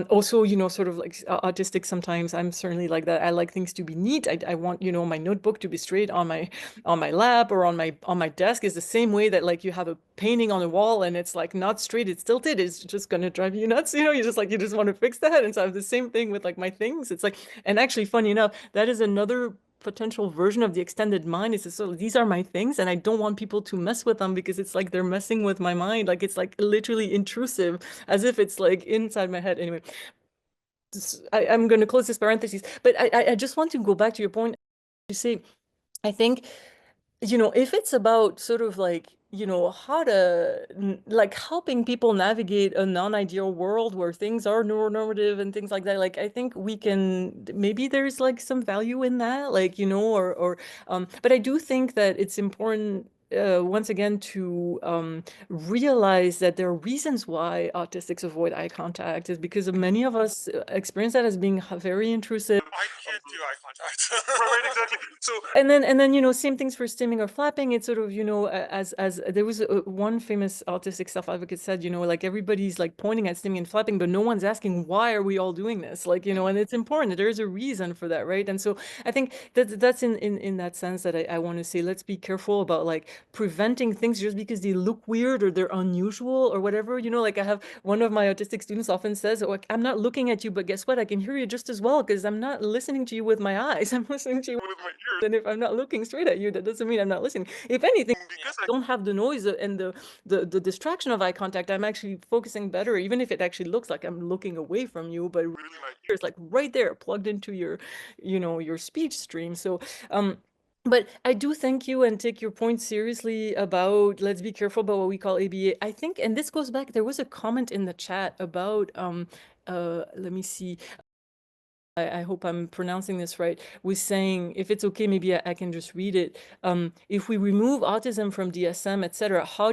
Also, you know, sort of like autistic. Sometimes I'm certainly like that. I like things to be neat. I want, you know, my notebook to be straight on my lap or on my desk. Is the same way that like you have a painting on the wall and it's like not straight, it's tilted, it's just gonna drive you nuts, you know. You just want to fix that. And so I have the same thing with like my things. It's like, and actually funny enough, that is another potential version of the extended mind. Is so these are my things and I don't want people to mess with them because it's like they're messing with my mind. Like it's like literally intrusive, as if it's like inside my head. Anyway, I'm going to close this parenthesis, but I just want to go back to your point. You say, I think, you know, if it's about sort of like, you know, how to like helping people navigate a non-ideal world where things are neuronormative and things like that, like I think we can, maybe there's like some value in that, like, you know, or but I do think that it's important once again to realize that there are reasons why autistics avoid eye contact is because of many of us experience that as being very intrusive. I can't do eye contact. Right, exactly. So And then, you know, same things for stimming or flapping. It's sort of, you know, as there was one famous autistic self-advocate said, you know, like everybody's like pointing at stimming and flapping, but no one's asking why are we all doing this? Like, you know, and it's important. There is a reason for that, right? And so I think that's in that sense that I want to say, let's be careful about like preventing things just because they look weird or they're unusual or whatever. You know, like I have one of my autistic students often says, oh, I'm not looking at you, but guess what? I can hear you just as well because I'm not listening to you with my eyes. I'm listening to you with my ears. And if I'm not looking straight at you, that doesn't mean I'm not listening. If anything, because I don't have the noise and the distraction of eye contact. I'm actually focusing better, even if it actually looks like I'm looking away from you, but really my it's like right there, plugged into your, your speech stream. So, but I do thank you and take your point seriously about let's be careful about what we call ABA. I think, and this goes back, there was a comment in the chat about, let me see. I hope I'm pronouncing this right, was saying, if it's okay, maybe I can just read it. If we remove autism from DSM, etc., how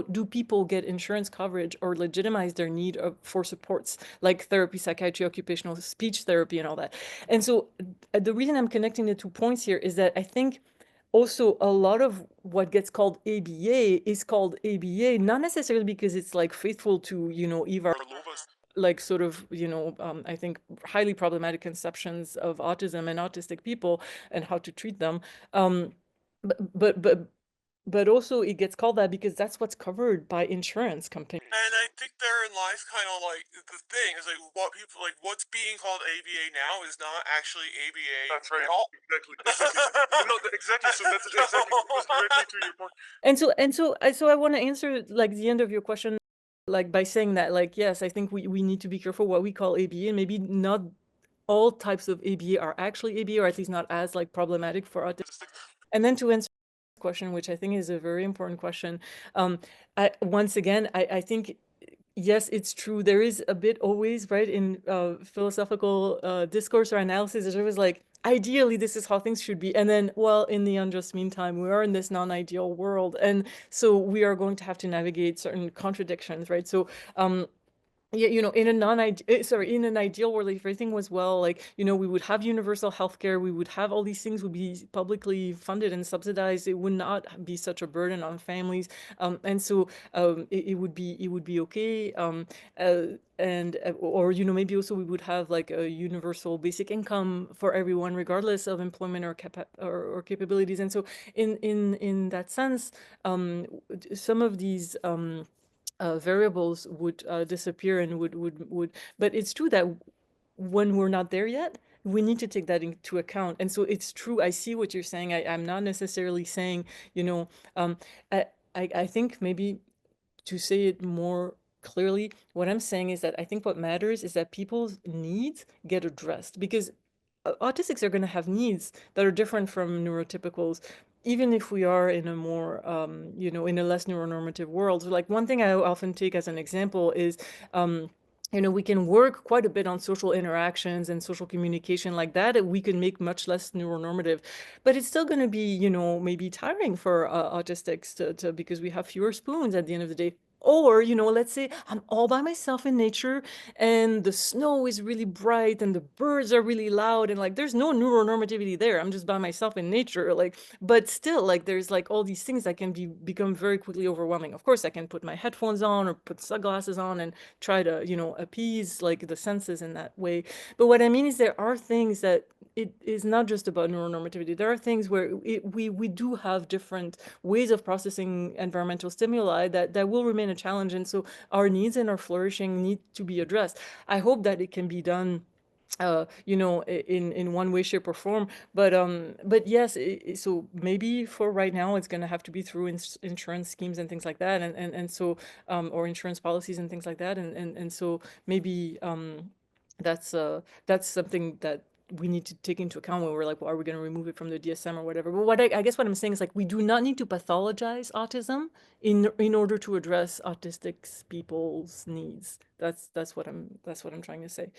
do people get insurance coverage or legitimize their need for supports like therapy, psychiatry, occupational speech therapy, and all that? And so the reason I'm connecting the 2 points here is that I think also a lot of what gets called ABA is called ABA, not necessarily because it's like faithful to, Eva, like sort of, I think highly problematic conceptions of autism and autistic people and how to treat them. But but but but also it gets called that because that's what's covered by insurance companies. And I think therein lies kind of like the thing is like what's being called ABA now is not actually ABA. That's right. At all. Exactly. No, exactly. So that's exactly goes directly to your point. And so I want to answer like the end of your question, like by saying that, like, yes, I think we need to be careful what we call ABA, and maybe not all types of ABA are actually ABA, or at least not as like problematic for autism. And then to answer this question, which I think is a very important question, once again, I think, yes, it's true. There is a bit always, right, in philosophical discourse or analysis, there's always like, ideally, this is how things should be. And then, well, in the unjust meantime, we are in this non-ideal world. And so we are going to have to navigate certain contradictions, right? So, yeah, in an ideal world, if everything was well, like, we would have universal healthcare, we would have all these things would be publicly funded and subsidized. It would not be such a burden on families, and so it would be okay. Or maybe also we would have like a universal basic income for everyone, regardless of employment or capabilities. And so, in that sense, some of these. Variables would disappear and would but it's true that when we're not there yet, we need to take that into account. And so it's true, I see what you're saying. I'm not necessarily saying, um, I think maybe to say it more clearly, what I'm saying is that I think what matters is that people's needs get addressed, because autistics are going to have needs that are different from neurotypicals, even if we are in a more, in a less neuronormative world. So, like, one thing I often take as an example is, we can work quite a bit on social interactions and social communication like that. We can make much less neuronormative, but it's still going to be, maybe tiring for autistics because we have fewer spoons at the end of the day. Or, let's say I'm all by myself in nature and the snow is really bright and the birds are really loud and like there's no neuronormativity there. I'm just by myself in nature, like, but still, like, there's like all these things that can become very quickly overwhelming. Of course, I can put my headphones on or put sunglasses on and try to, appease like the senses in that way. But what I mean is there are things that it is not just about neuronormativity. There are things where we do have different ways of processing environmental stimuli that will remain a challenge. And so our needs and our flourishing need to be addressed. I hope that it can be done in one way, shape, or form. But yes, so maybe for right now, it's going to have to be through insurance schemes and things like that, and so or insurance policies and things like that, and so maybe that's something that we need to take into account when we're like, well, are we going to remove it from the DSM or whatever? But what I guess what I'm saying is, like, we do not need to pathologize autism in order to address autistic people's needs. That's what I'm trying to say.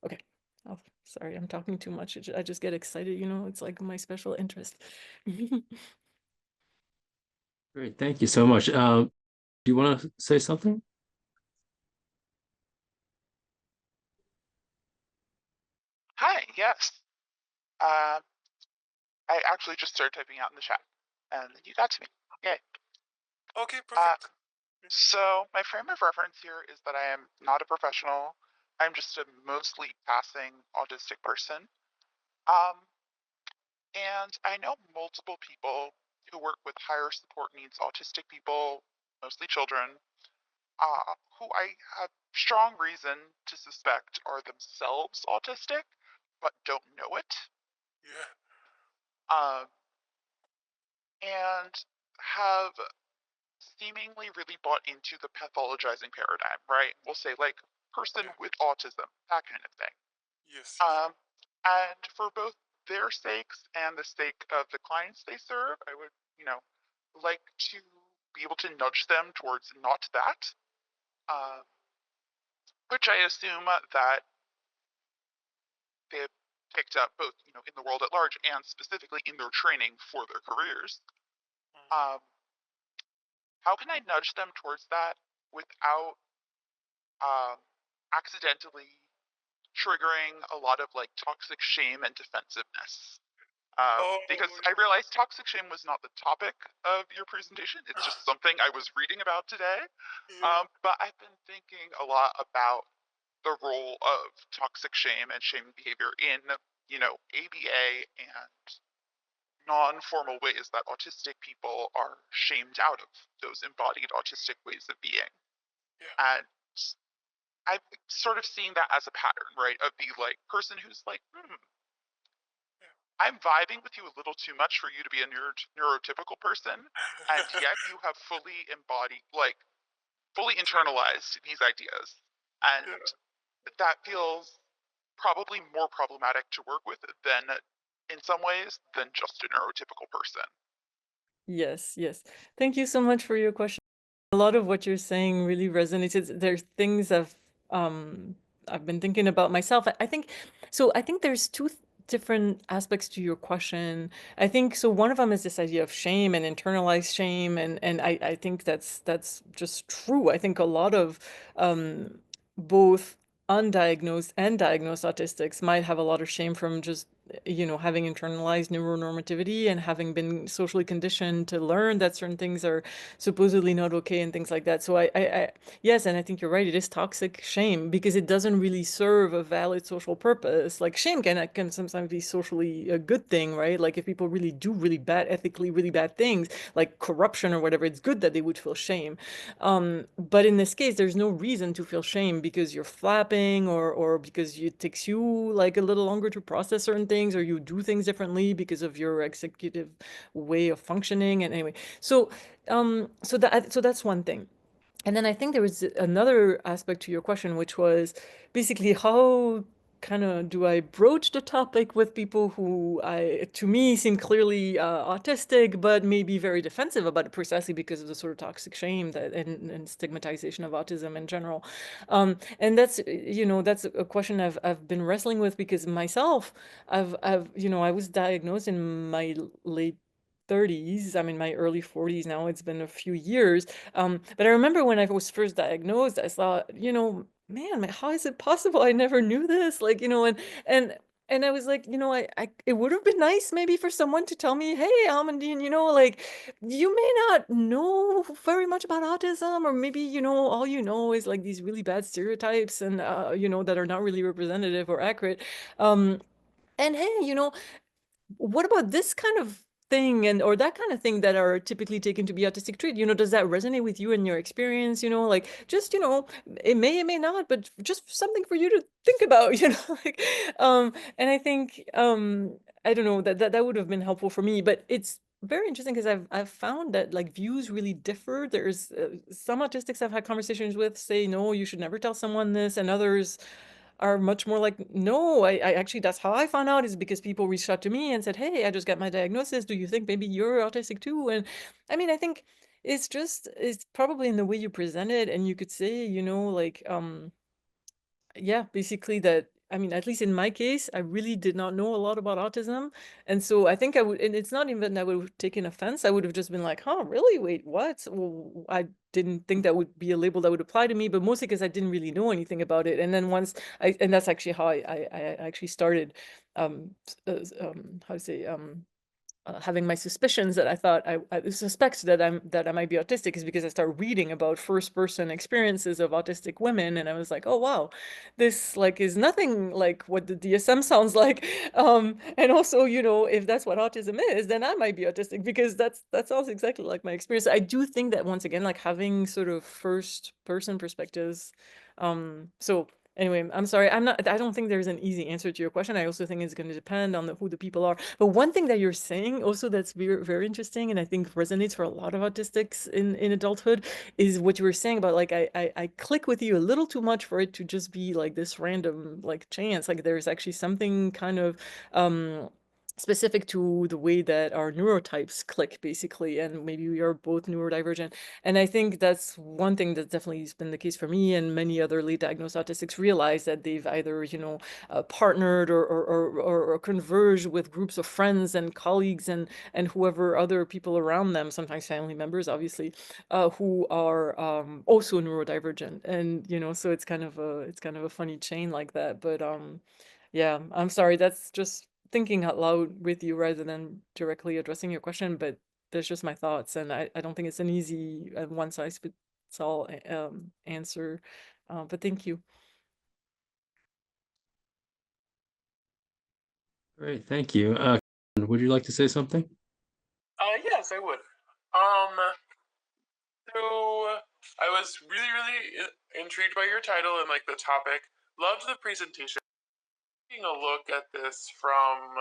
Okay. Oh, sorry, I'm talking too much. I just get excited, it's like my special interest. Great, thank you so much. Do you want to say something? Hi, yes. I actually just started typing out in the chat, and then you got to me. Yay. Okay, perfect. So my frame of reference here is that I am not a professional. I'm just a mostly passing autistic person. And I know multiple people who work with higher support needs autistic people, mostly children, who I have strong reason to suspect are themselves autistic, but don't know it. Yeah. and have seemingly really bought into the pathologizing paradigm, right? We'll say like person with autism, that kind of thing. Yes. And for both their sakes and the sake of the clients they serve, I would, like to be able to nudge them towards not that, which I assume that they've picked up both, in the world at large and specifically in their training for their careers. How can I nudge them towards that without accidentally triggering a lot of like toxic shame and defensiveness? Because I realized toxic shame was not the topic of your presentation. It's just something I was reading about today. But I've been thinking a lot about the role of toxic shame and shaming behavior in, ABA and non-formal ways that autistic people are shamed out of those embodied autistic ways of being. And I'm sort of seeing that as a pattern, right? Of the like person who's like, I'm vibing with you a little too much for you to be a neurotypical person, and yet you have fully embodied, like, fully internalized these ideas, and that feels probably more problematic to work with than, in some ways, than just a neurotypical person. Yes, yes. Thank you so much for your question. A lot of what you're saying really resonates. There's things I've been thinking about myself. I think so. I think there's two different aspects to your question. I think so. One of them is this idea of shame and internalized shame, and I think that's just true. I think a lot of both undiagnosed and diagnosed autistics might have a lot of shame from just having internalized neuronormativity and having been socially conditioned to learn that certain things are supposedly not okay and things like that. So yes, and I think you're right. It is toxic shame because it doesn't really serve a valid social purpose. Like shame can sometimes be socially a good thing, right? Like if people really do really bad, ethically really bad things, like corruption or whatever, it's good that they would feel shame. But in this case, there's no reason to feel shame because you're flapping or because it takes you like a little longer to process certain things or you do things differently because of your executive way of functioning. And anyway, so that's one thing. And then I think there was another aspect to your question, which was basically how kind of do I broach the topic with people who to me seem clearly autistic, but maybe very defensive about it precisely because of the sort of toxic shame and stigmatization of autism in general. And that's a question I've been wrestling with because myself, I was diagnosed in my late 30s. I'm in my early 40s now. It's been a few years. But I remember when I was first diagnosed, I thought, man, how is it possible? I never knew this. Like, and I was like, it would have been nice maybe for someone to tell me, hey, Almondine, like you may not know very much about autism, or maybe, all you know is like these really bad stereotypes and, that are not really representative or accurate. And hey, what about this kind of thing or that kind of thing that are typically taken to be autistic trait? Does that resonate with you and your experience? Like just, it may not, but just something for you to think about, like, and I think, I don't know, that would have been helpful for me, but it's very interesting because I've found that like views really differ. There's some autistics I've had conversations with say, no, you should never tell someone this, and others are much more like, no, I actually, that's how I found out is because people reached out to me and said, hey, I just got my diagnosis. Do you think maybe you're autistic too? And I mean, I think it's probably in the way you present it. And you could say, like, yeah, basically that, I mean, at least in my case, I really did not know a lot about autism. And so I think I would, and it's not even that I would have taken offense. I would have just been like, huh, really? Wait, what? Well, I didn't think that would be a label that would apply to me, but mostly because I didn't really know anything about it. And then and that's actually how I actually started, how to say, having my suspicions that I thought I suspect that I might be autistic is because I started reading about first-person experiences of autistic women, and I was like, oh wow, this like is nothing like what the DSM sounds like. And also, if that's what autism is, then I might be autistic because that sounds exactly like my experience. I do think that once again, like having sort of first-person perspectives. So Anyway, I'm sorry. I don't think there's an easy answer to your question. I also think it's going to depend on who the people are. But one thing that you're saying also that's very, very interesting, and I think resonates for a lot of autistics in adulthood, is what you were saying about like I click with you a little too much for it to just be like this random like chance. Like there's actually something kind of specific to the way that our neurotypes click, basically, and maybe we are both neurodivergent. And I think that's one thing that definitely has been the case for me, and many other late diagnosed autistics realize that they've either, partnered or converged with groups of friends and colleagues and whoever other people around them, sometimes family members, obviously, who are also neurodivergent. And so it's kind of a funny chain like that. But yeah, I'm sorry. That's just thinking out loud with you rather than directly addressing your question, but that's just my thoughts, and I don't think it's an easy one size fits all answer. But thank you. Great, thank you. Would you like to say something? Yes, I would. So I was really, really intrigued by your title and like the topic. Loved the presentation. Taking a look at this from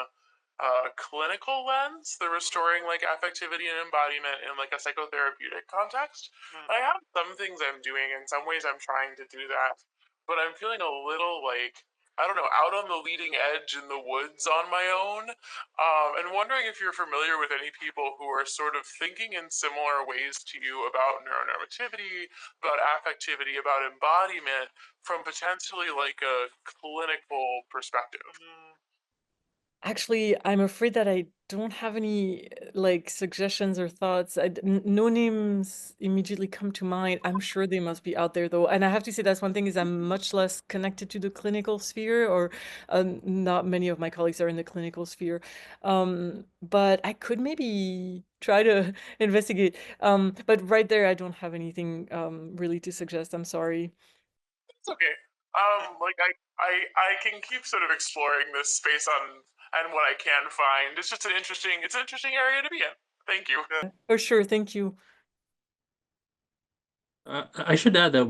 a clinical lens, the restoring like affectivity and embodiment in like a psychotherapeutic context. I have some things I'm doing, in some ways I'm trying to do that, but I'm feeling a little like, I don't know, out on the leading edge in the woods on my own, and wondering if you're familiar with any people who are sort of thinking in similar ways to you about neuronormativity, about affectivity, about embodiment, from potentially like a clinical perspective. Actually, I'm afraid that I don't have any like suggestions or thoughts. No names immediately come to mind. I'm sure they must be out there though. And I have to say that's one thing is I'm much less connected to the clinical sphere, or not many of my colleagues are in the clinical sphere. But I could maybe try to investigate. But right there, I don't have anything really to suggest. I'm sorry. It's okay. Like I can keep sort of exploring this space on and what I can find. It's just it's an interesting area to be in. Thank you. For sure. Thank you. I should add that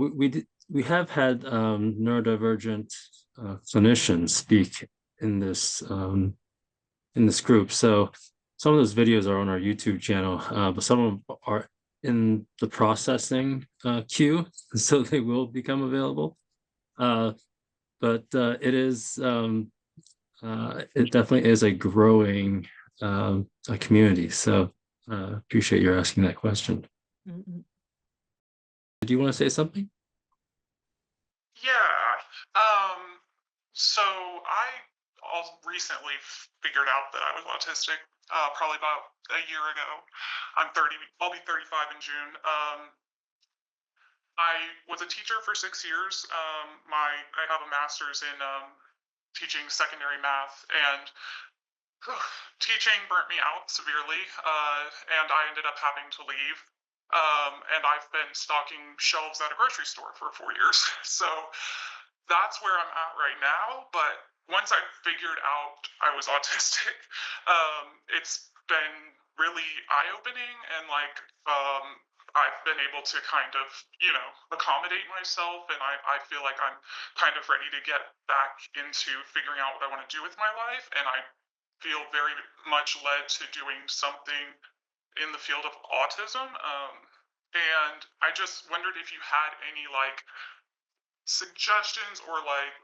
we have had neurodivergent clinicians speak in this group. So some of those videos are on our YouTube channel, but some of them are in the processing queue, so they will become available. But it definitely is a growing a community. So appreciate your asking that question. Mm-mm. Do you want to say something? Yeah. So I recently figured out that I was autistic, probably about a year ago. I'm 30. I'll be 35 in June. I was a teacher for 6 years. I have a master's in teaching secondary math, and teaching burnt me out severely, and I ended up having to leave. And I've been stocking shelves at a grocery store for 4 years. So that's where I'm at right now. But once I figured out I was autistic, it's been really eye-opening, and like I've been able to kind of, accommodate myself, and I feel like I'm kind of ready to get back into figuring out what I want to do with my life, and I feel very much led to doing something in the field of autism. And I just wondered if you had any like suggestions or like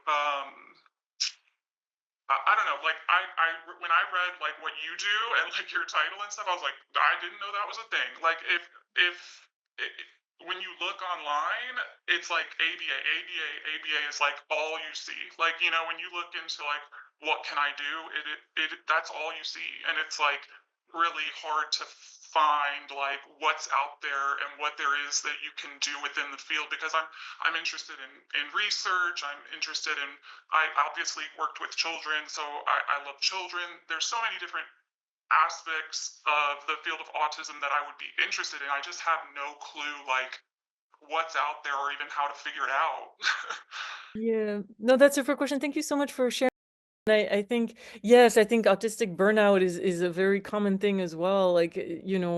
I don't know, like I when I read like what you do and like your title and stuff, I was like, I didn't know that was a thing. Like if when you look online, it's like ABA is like all you see. Like, when you look into like what can I do, it that's all you see, and it's like really hard to find like what's out there and what there is that you can do within the field, because I'm interested in research. I'm interested in, I obviously worked with children, so I love children. There's so many different aspects of the field of autism that I would be interested in. I just have no clue like what's out there or even how to figure it out. Yeah. No, that's a fair question. Thank you so much for sharing. I think, yes, I think autistic burnout is a very common thing as well. Like,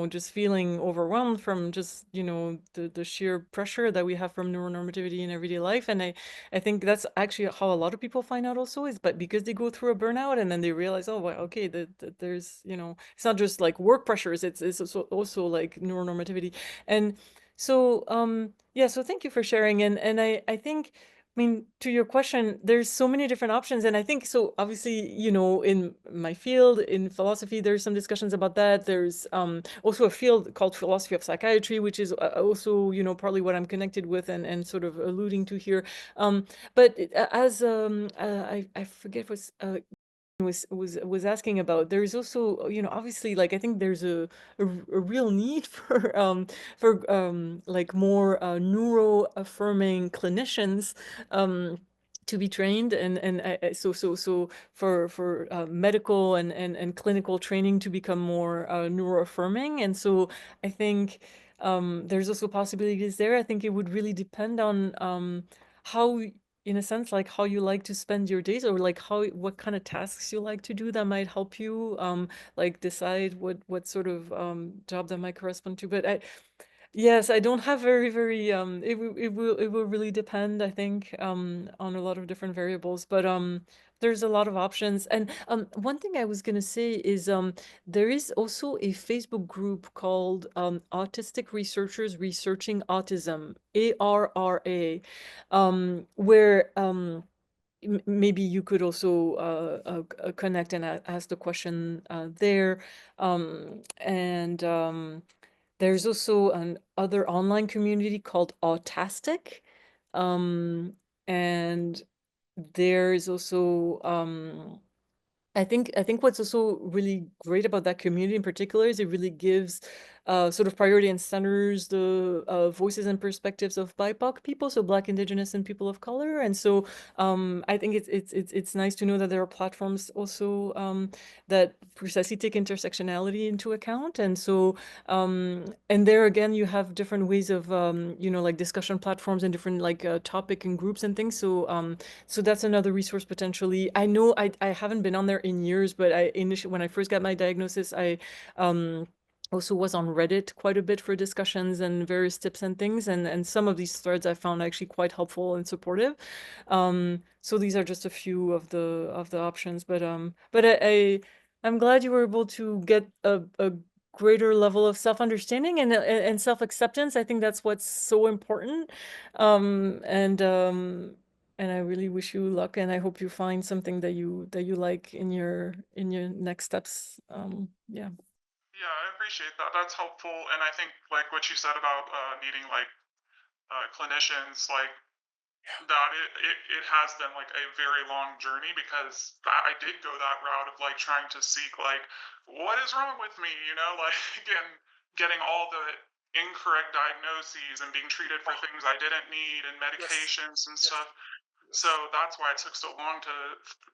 just feeling overwhelmed from just, the sheer pressure that we have from neuronormativity in everyday life. And I think that's actually how a lot of people find out also is, but because they go through a burnout and then they realize, oh, well, okay, that there's, it's not just like work pressures, it's also like neuronormativity. And so, yeah, so thank you for sharing. And I think, I mean, to your question, there's so many different options. And I think so obviously, in my field, in philosophy, there's some discussions about that. There's also a field called philosophy of psychiatry, which is also, partly what I'm connected with and sort of alluding to here. But as I forget what's was asking about, there's also, obviously, like, I think there's a real need for like more neuro affirming clinicians to be trained, and so for medical and clinical training to become more neuro affirming. And so I think there's also possibilities there. I think it would really depend on how, in a sense, like how you like to spend your days, or like what kind of tasks you like to do that might help you like decide what sort of job that might correspond to. But yes, I don't have very it will really depend, I think, on a lot of different variables. But there's a lot of options. And one thing I was gonna say is there is also a Facebook group called Autistic Researchers Researching Autism, ARRA, where maybe you could also connect and ask the question there. And there's also an other online community called Autistic, and there's also I think what's also really great about that community in particular is it really gives sort of priority and centers the voices and perspectives of BIPOC people, so Black, Indigenous, and people of color. And so I think it's nice to know that there are platforms also that precisely take intersectionality into account. And so and there again, you have different ways of like discussion platforms and different like topic and groups and things. So that's another resource potentially. I know I haven't been on there in years, but when I first got my diagnosis, I also was on Reddit quite a bit for discussions and various tips and things. And some of these threads I found actually quite helpful and supportive. So these are just a few of the options. But I'm glad you were able to get a greater level of self-understanding and self-acceptance. I think that's what's so important. And I really wish you luck, and I hope you find something that you like in your next steps. Yeah. Yeah, I appreciate that. That's helpful, and I think like what you said about needing like clinicians, like that it has been like a very long journey, because I did go that route of like trying to seek like what is wrong with me, like and getting all the incorrect diagnoses and being treated for things I didn't need and medications and stuff. So that's why it took so long to.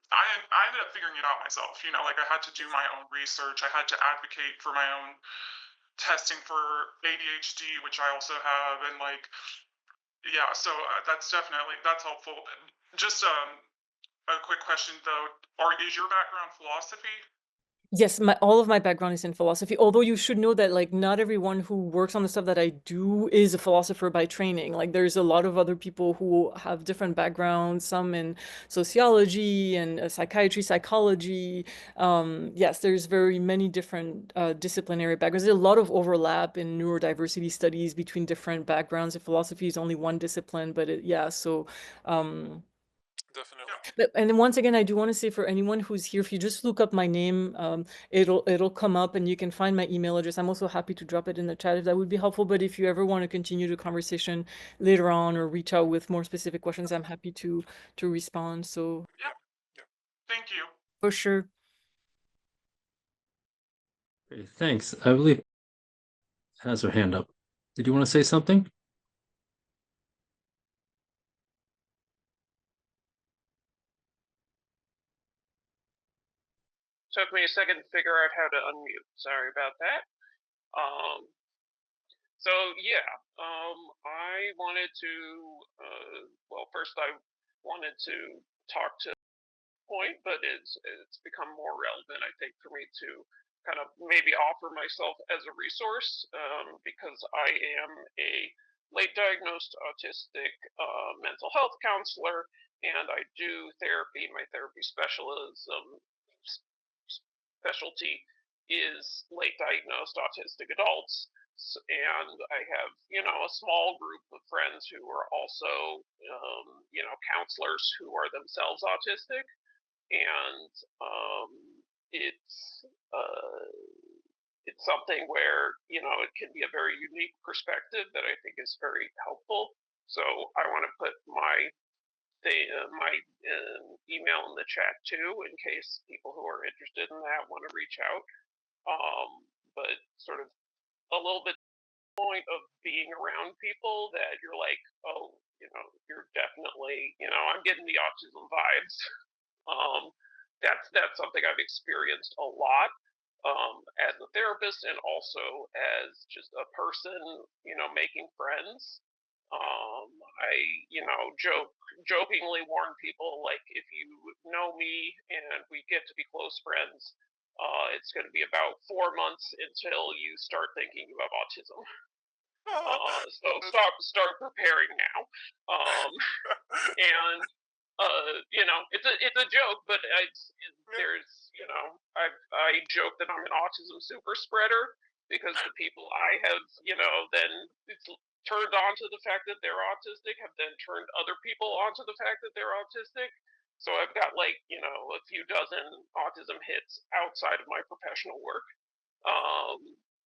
I ended up figuring it out myself. Like I had to do my own research. I had to advocate for my own testing for ADHD, which I also have, and like, yeah. So that's helpful. Just a quick question though: is your background philosophy? Yes, all of my background is in philosophy, although you should know that like not everyone who works on the stuff that I do is a philosopher by training. Like there's a lot of other people who have different backgrounds, some in sociology and psychiatry, psychology. Yes, there's very many different disciplinary backgrounds. There's a lot of overlap in neurodiversity studies between different backgrounds. If philosophy is only one discipline, but so Definitely. and then once again, I do want to say for anyone who's here, if you just look up my name, it'll come up and you can find my email address. I'm also happy to drop it in the chat if that would be helpful. But if you ever want to continue the conversation later on or reach out with more specific questions, I'm happy to respond. So Yeah. Thank you. for sure. Great, thanks. I believe has her hand up. Did you want to say something? Took me a second to figure out how to unmute. Sorry about that. So yeah, I wanted to. Well, first I wanted to talk to point, but it's become more relevant, I think, for me to kind of maybe offer myself as a resource, because I am a late diagnosed autistic mental health counselor, and I do therapy. My therapy specialty is late diagnosed autistic adults. And I have, a small group of friends who are also, counselors who are themselves autistic. And it's something where, it can be a very unique perspective that I think is very helpful. So I want to put my email in the chat too, in case people who are interested in that want to reach out. But sort of a little bit point of being around people that you're like, oh, you're definitely, I'm getting the autism vibes. That's something I've experienced a lot as a therapist, and also as just a person, making friends. I, jokingly warn people, like, if you know me and we get to be close friends, it's going to be about 4 months until you start thinking you have autism. So start preparing now. And it's a joke, but there's, I joke that I'm an autism super spreader, because the people I have, then it's turned on to the fact that they're autistic have then turned other people onto the fact that they're autistic. So I've got, like, a few dozen autism hits outside of my professional work.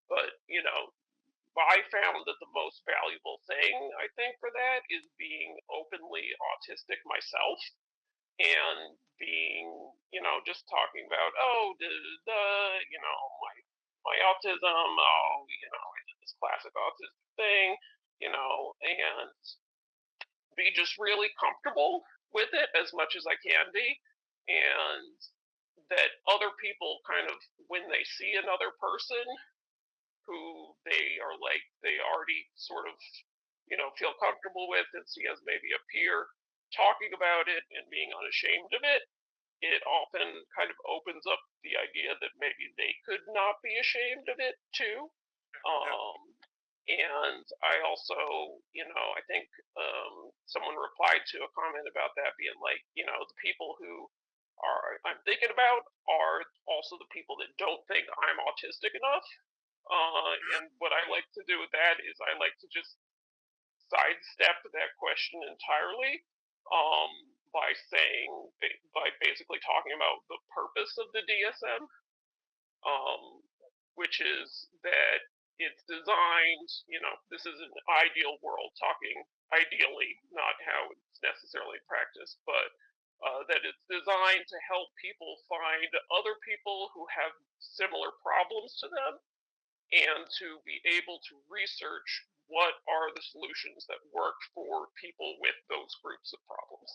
But I found that the most valuable thing, I think, for that is being openly autistic myself, and being, just talking about, oh, my autism, oh, I did this classic autistic thing, and be just really comfortable with it as much as I can be, and that other people kind of, when they see another person who they are like, they already sort of, feel comfortable with and see as maybe a peer talking about it and being unashamed of it, it often kind of opens up the idea that maybe they could not be ashamed of it too. And I also, I think someone replied to a comment about that being like, the people who I'm thinking about are also the people that don't think I'm autistic enough. And what I like to do with that is I like to just sidestep that question entirely, by basically talking about the purpose of the DSM, which is that it's designed, this is an ideal world, talking ideally, not how it's necessarily practiced, but that it's designed to help people find other people who have similar problems to them, and to be able to research what are the solutions that work for people with those groups of problems.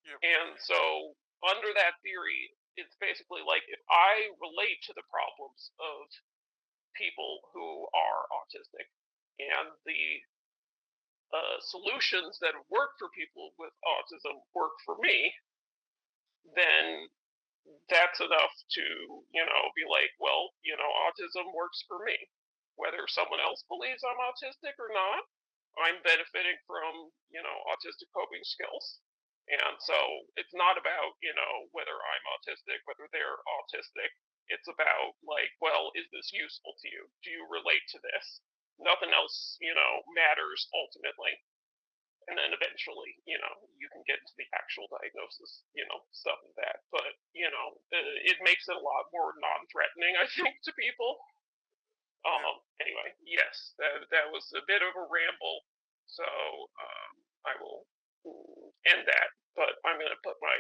Yep. And so under that theory, it's basically like, if I relate to the problems of people who are autistic, and the solutions that work for people with autism work for me, then that's enough to, be like, well, autism works for me. Whether someone else believes I'm autistic or not, I'm benefiting from, autistic coping skills. And so it's not about, whether I'm autistic, whether they're autistic. It's about, like, well, is this useful to you? Do you relate to this? Nothing else, matters ultimately. And then eventually, you can get into the actual diagnosis, stuff of that. But, it makes it a lot more non-threatening, I think, to people. Anyway, yes, that was a bit of a ramble. So I will end that. But I'm going to put my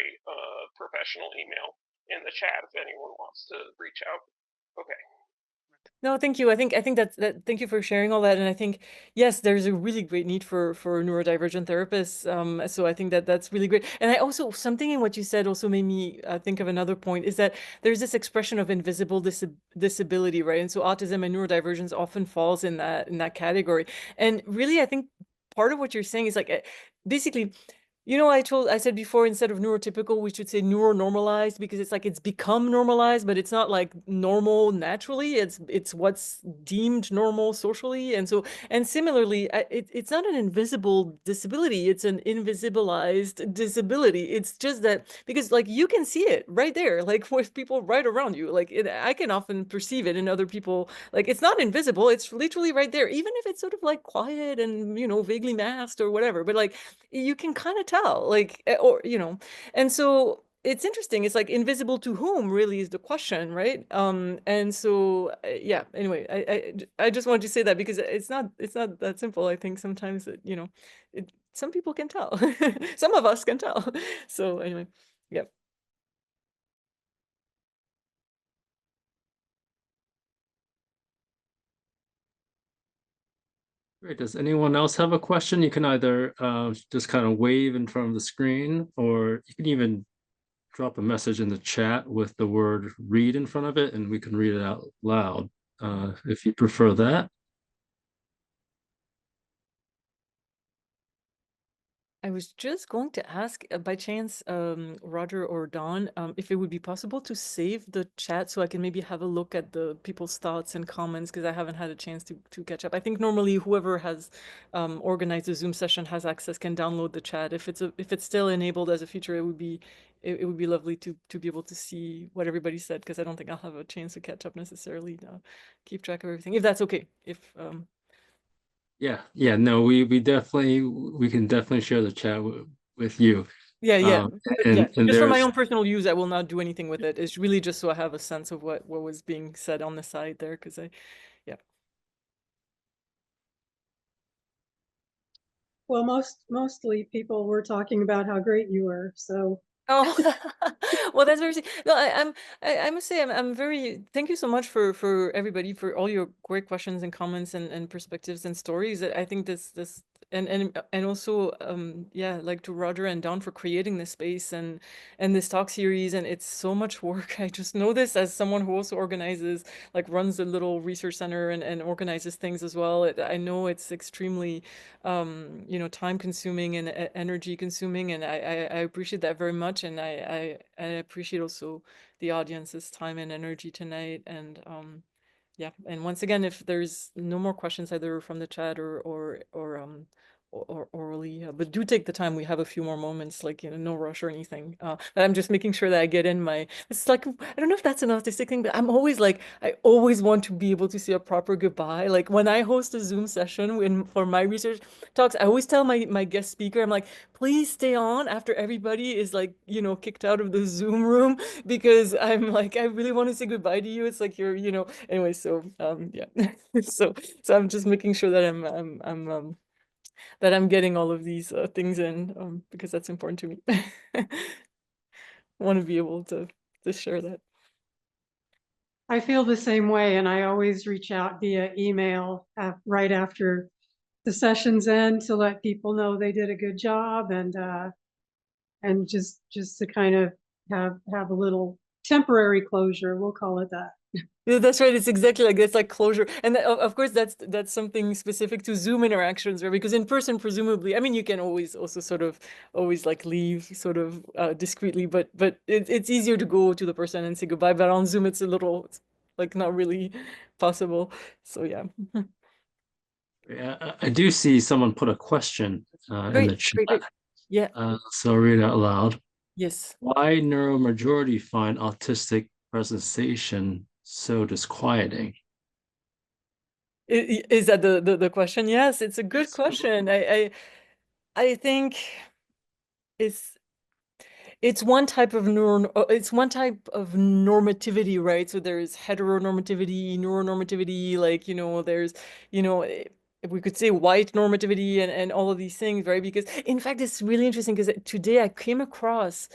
professional email in the chat if anyone wants to reach out. Okay. No, thank you. I think thank you for sharing all that. And I think, yes, there's a really great need for neurodivergent therapists. So I think that's really great. And I also, something in what you said also made me think of another point, is that there's this expression of invisible disability, right? And so autism and neurodivergence often falls in that category. And really, I think part of what you're saying is like, basically, You know, I said before, instead of neurotypical, we should say neuronormalized, because it's like it's become normalized, but it's not like normal naturally. It's what's deemed normal socially. And so, and similarly, it's not an invisible disability, it's an invisibilized disability. It's just that, because like you can see it right there, like with people right around you. Like I can often perceive it in other people. Like it's not invisible, it's literally right there, even if it's sort of like quiet and, you know, vaguely masked or whatever. But like you can kind of tell, like, or, you know, and so it's interesting. It's like invisible to whom really is the question, right? And so, yeah, anyway, I just wanted to say that because it's not that simple. I think sometimes, you know, some people can tell, some of us can tell. So anyway, yeah. Great. Does anyone else have a question? You can either just kind of wave in front of the screen, or you can even drop a message in the chat with the word read in front of it, and we can read it out loud if you prefer that. I was just going to ask, by chance, Roger or Don, if it would be possible to save the chat so I can maybe have a look at the people's thoughts and comments, because I haven't had a chance to catch up. I think normally whoever has organized the Zoom session has access, can download the chat. If it's still enabled as a feature, it would be lovely to be able to see what everybody said, because I don't think I'll have a chance to catch up necessarily, keep track of everything. If that's okay, if Yeah, no, we can definitely share the chat with you. Yeah. And Just for my there's own personal use, I will not do anything with it. It's really just so I have a sense of what was being said on the side there, because yeah. Well, mostly people were talking about how great you were, so. Oh, well, that's very sweet. No, I must say, I'm very, thank you so much for everybody, for all your great questions and comments and perspectives and stories. I think this and also, yeah, like to Roger and Don for creating this space and this talk series. And it's so much work. I just know this as someone who also organizes, like runs a little research center and organizes things as well. I know it's extremely, you know, time consuming and energy consuming, and I appreciate that very much. And I appreciate also the audience's time and energy tonight. And yeah, and once again, if there's no more questions either from the chat or orally, but do take the time. We have a few more moments, like, you know, no rush or anything. But I'm just making sure that I get in my, it's like, I don't know if that's an autistic thing, but I'm always like, I always want to be able to say a proper goodbye. Like when I host a Zoom session for my research talks, I always tell my guest speaker, I'm like, please stay on after everybody is, like, you know, kicked out of the Zoom room, because I'm like, I really want to say goodbye to you. It's like you're, you know, anyway. So yeah. so I'm just making sure that I'm getting all of these things in, because that's important to me. I want to be able to share that. I feel the same way, and I always reach out via email right after the sessions end to let people know they did a good job, and just to kind of have a little temporary closure. We'll call it that. Yeah, that's right. It's exactly like that's like closure, and of course that's something specific to Zoom interactions, right? Because in person, presumably, I mean, you can always also sort of always like leave sort of discreetly, but it's easier to go to the person and say goodbye. But on Zoom, it's a little, it's like not really possible. So yeah. yeah, I do see someone put a question in the chat. Great. Yeah. So I'll read it out loud. Yes. Why neuromajority find autistic presentation so disquieting? Is that the question? Yes, it's a good question. I think it's one type of normativity, right? So there's heteronormativity, neuronormativity, like, you know, there's, you know, we could say white normativity and all of these things, right? Because in fact, it's really interesting, because today I came across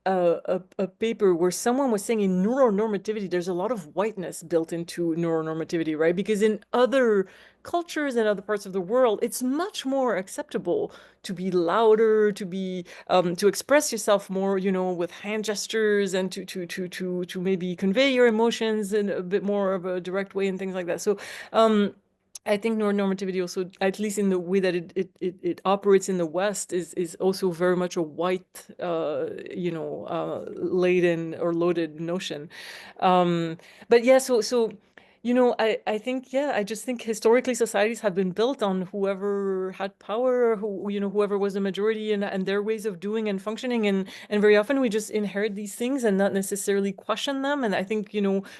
a paper where someone was saying in neuronormativity, there's a lot of whiteness built into neuronormativity, right? Because in other cultures and other parts of the world, it's much more acceptable to be louder, to be to express yourself more, you know, with hand gestures, and to maybe convey your emotions in a bit more of a direct way and things like that. So I think neuronormativity also, at least in the way that it operates in the West, is also very much a white, laden or loaded notion. But yeah, so I think, yeah, I just think historically societies have been built on whoever had power, whoever was the majority, and their ways of doing and functioning, and very often we just inherit these things and not necessarily question them. And I think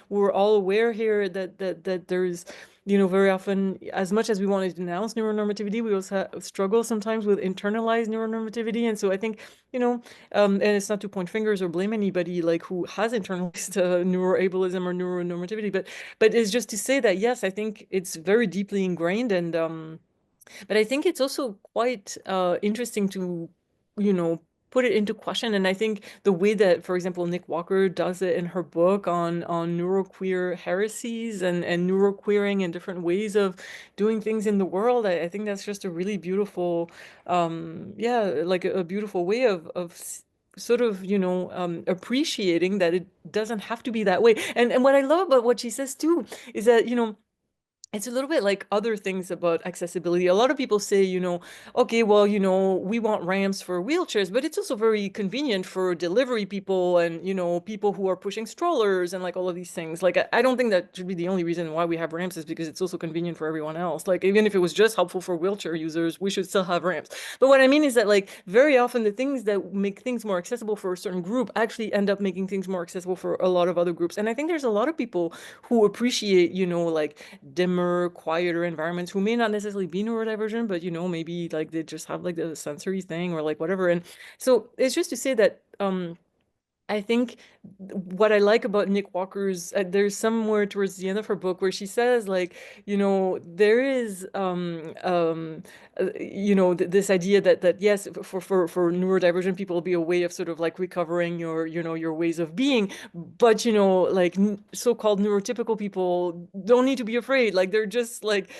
we're all aware here that there's very often, as much as we want to denounce neuronormativity, we also struggle sometimes with internalized neuronormativity. And so I think, and it's not to point fingers or blame anybody like who has internalized neuroableism or neuronormativity, but it's just to say that, yes, I think it's very deeply ingrained. And but I think it's also quite interesting to, put it into question. And I think the way that, for example, Nick Walker does it in her book on neuroqueer heresies and neuroqueering and different ways of doing things in the world, I think that's just a really beautiful, like a beautiful way of sort of, appreciating that it doesn't have to be that way. And what I love about what she says too is that, it's a little bit like other things about accessibility. A lot of people say, okay, well, we want ramps for wheelchairs, but it's also very convenient for delivery people and, people who are pushing strollers and like all of these things. Like, I don't think that should be the only reason why we have ramps, is because it's also convenient for everyone else. Like, even if it was just helpful for wheelchair users, we should still have ramps. But what I mean is that, like, very often the things that make things more accessible for a certain group actually end up making things more accessible for a lot of other groups. And I think there's a lot of people who appreciate, like dimmer, quieter environments, who may not necessarily be neurodivergent, but maybe like they just have like the sensory thing or like whatever. And so it's just to say that I think what I like about Nick Walker's, there's somewhere towards the end of her book where she says, like, there is, this idea that yes, for neurodivergent people, it'll be a way of sort of like recovering your ways of being, but like so-called neurotypical people don't need to be afraid. Like they're just like,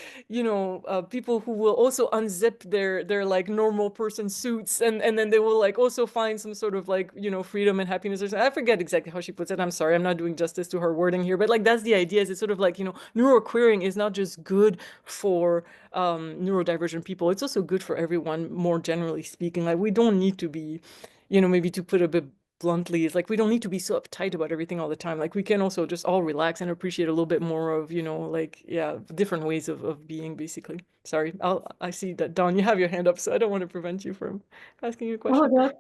people who will also unzip their like normal person suits, and then they will like also find some sort of like freedom and happiness. I forget exactly how she puts it. I'm sorry, I'm not doing justice to her wording here, but like that's the idea. Is it's sort of like neuroqueering is not just good for neurodivergent people. It's also good for everyone, more generally speaking. Like we don't need to be, maybe to put a bit bluntly, it's like we don't need to be so uptight about everything all the time. Like we can also just all relax and appreciate a little bit more of like different ways of being, basically. Sorry, I see that Dawn, you have your hand up, so I don't want to prevent you from asking a question. Oh,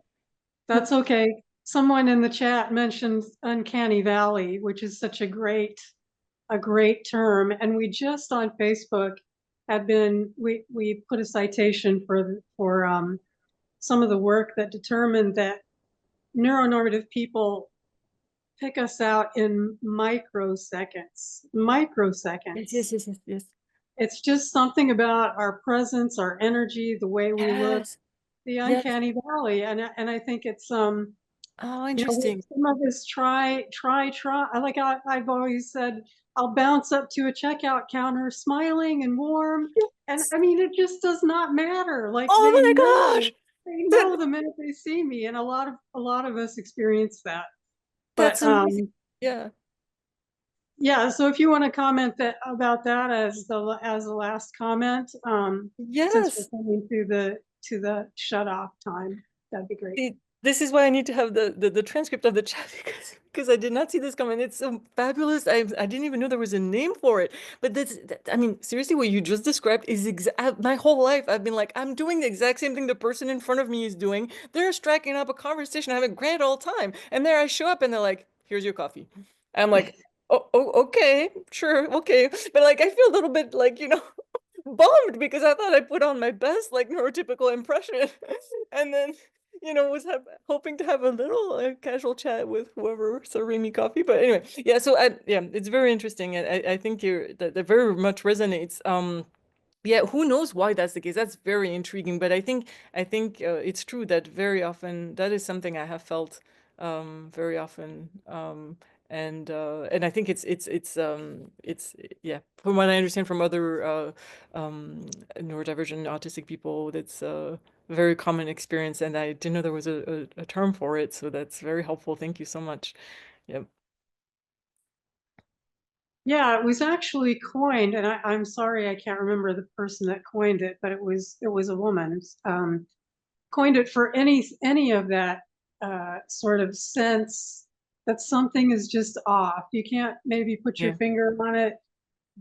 that's okay. Someone in the chat mentioned uncanny valley, which is such a great term. And we just on Facebook we put a citation for some of the work that determined that neuronormative people pick us out in microseconds. Yes. It's just something about our presence, our energy, the way we look, Yes. the Yes. uncanny valley. And I think it's Oh, interesting. some of this try. Like I've always said, I'll bounce up to a checkout counter smiling and warm. And I mean, it just does not matter. Like Oh my gosh. they know the minute they see me. And a lot of us experience that. That's But amazing. Yeah. yeah, so if you want to comment about that as the last comment, since Yes. we're coming to the shut off time, that'd be great. See, this is why I need to have the transcript of the chat, because I did not see this coming. It's so fabulous. I didn't even know there was a name for it. But I mean, seriously, what you just described is my whole life. I've been like, I'm doing the exact same thing the person in front of me is doing. They're striking up a conversation, having a grand old time, and there I show up, and they're like, "Here's your coffee." I'm like, "Oh, okay, sure, okay," but like I feel a little bit like bummed, because I thought I put on my best like neurotypical impression, and then was hoping to have a little casual chat with whoever serving me coffee. But anyway, yeah. So it's very interesting, and I think that very much resonates. Yeah, who knows why that's the case? That's very intriguing. But I think it's true that very often that is something I have felt very often. And I think it's yeah, from what I understand from other neurodivergent autistic people, that's a very common experience, and I didn't know there was a term for it, so that's very helpful. Thank you so much. Yep. Yeah, it was actually coined, and I'm sorry I can't remember the person that coined it, but it was a woman. Coined it for any of that sort of sense that something is just off. You can't maybe put your Yeah. finger on it,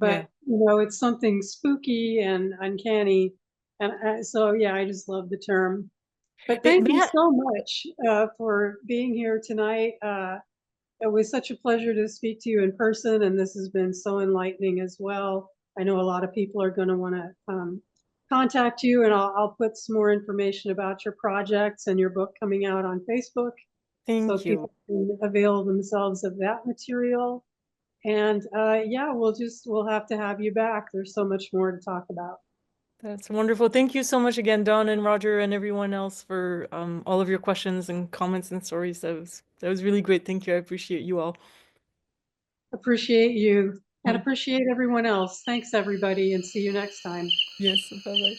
Yeah. but it's something spooky and uncanny. And so yeah, I just love the term. But thank you so much for being here tonight. It was such a pleasure to speak to you in person, and this has been so enlightening as well. I know a lot of people are going to want to contact you, and I'll put some more information about your projects and your book coming out on Facebook. So Thank you. people can avail themselves of that material. And yeah, we'll have to have you back. There's so much more to talk about. That's wonderful. Thank you so much again, Dawn and Roger and everyone else for all of your questions and comments and stories. That was really great. Thank you. I appreciate you all. Appreciate you and appreciate everyone else. Thanks, everybody, and see you next time. Yes, bye-bye.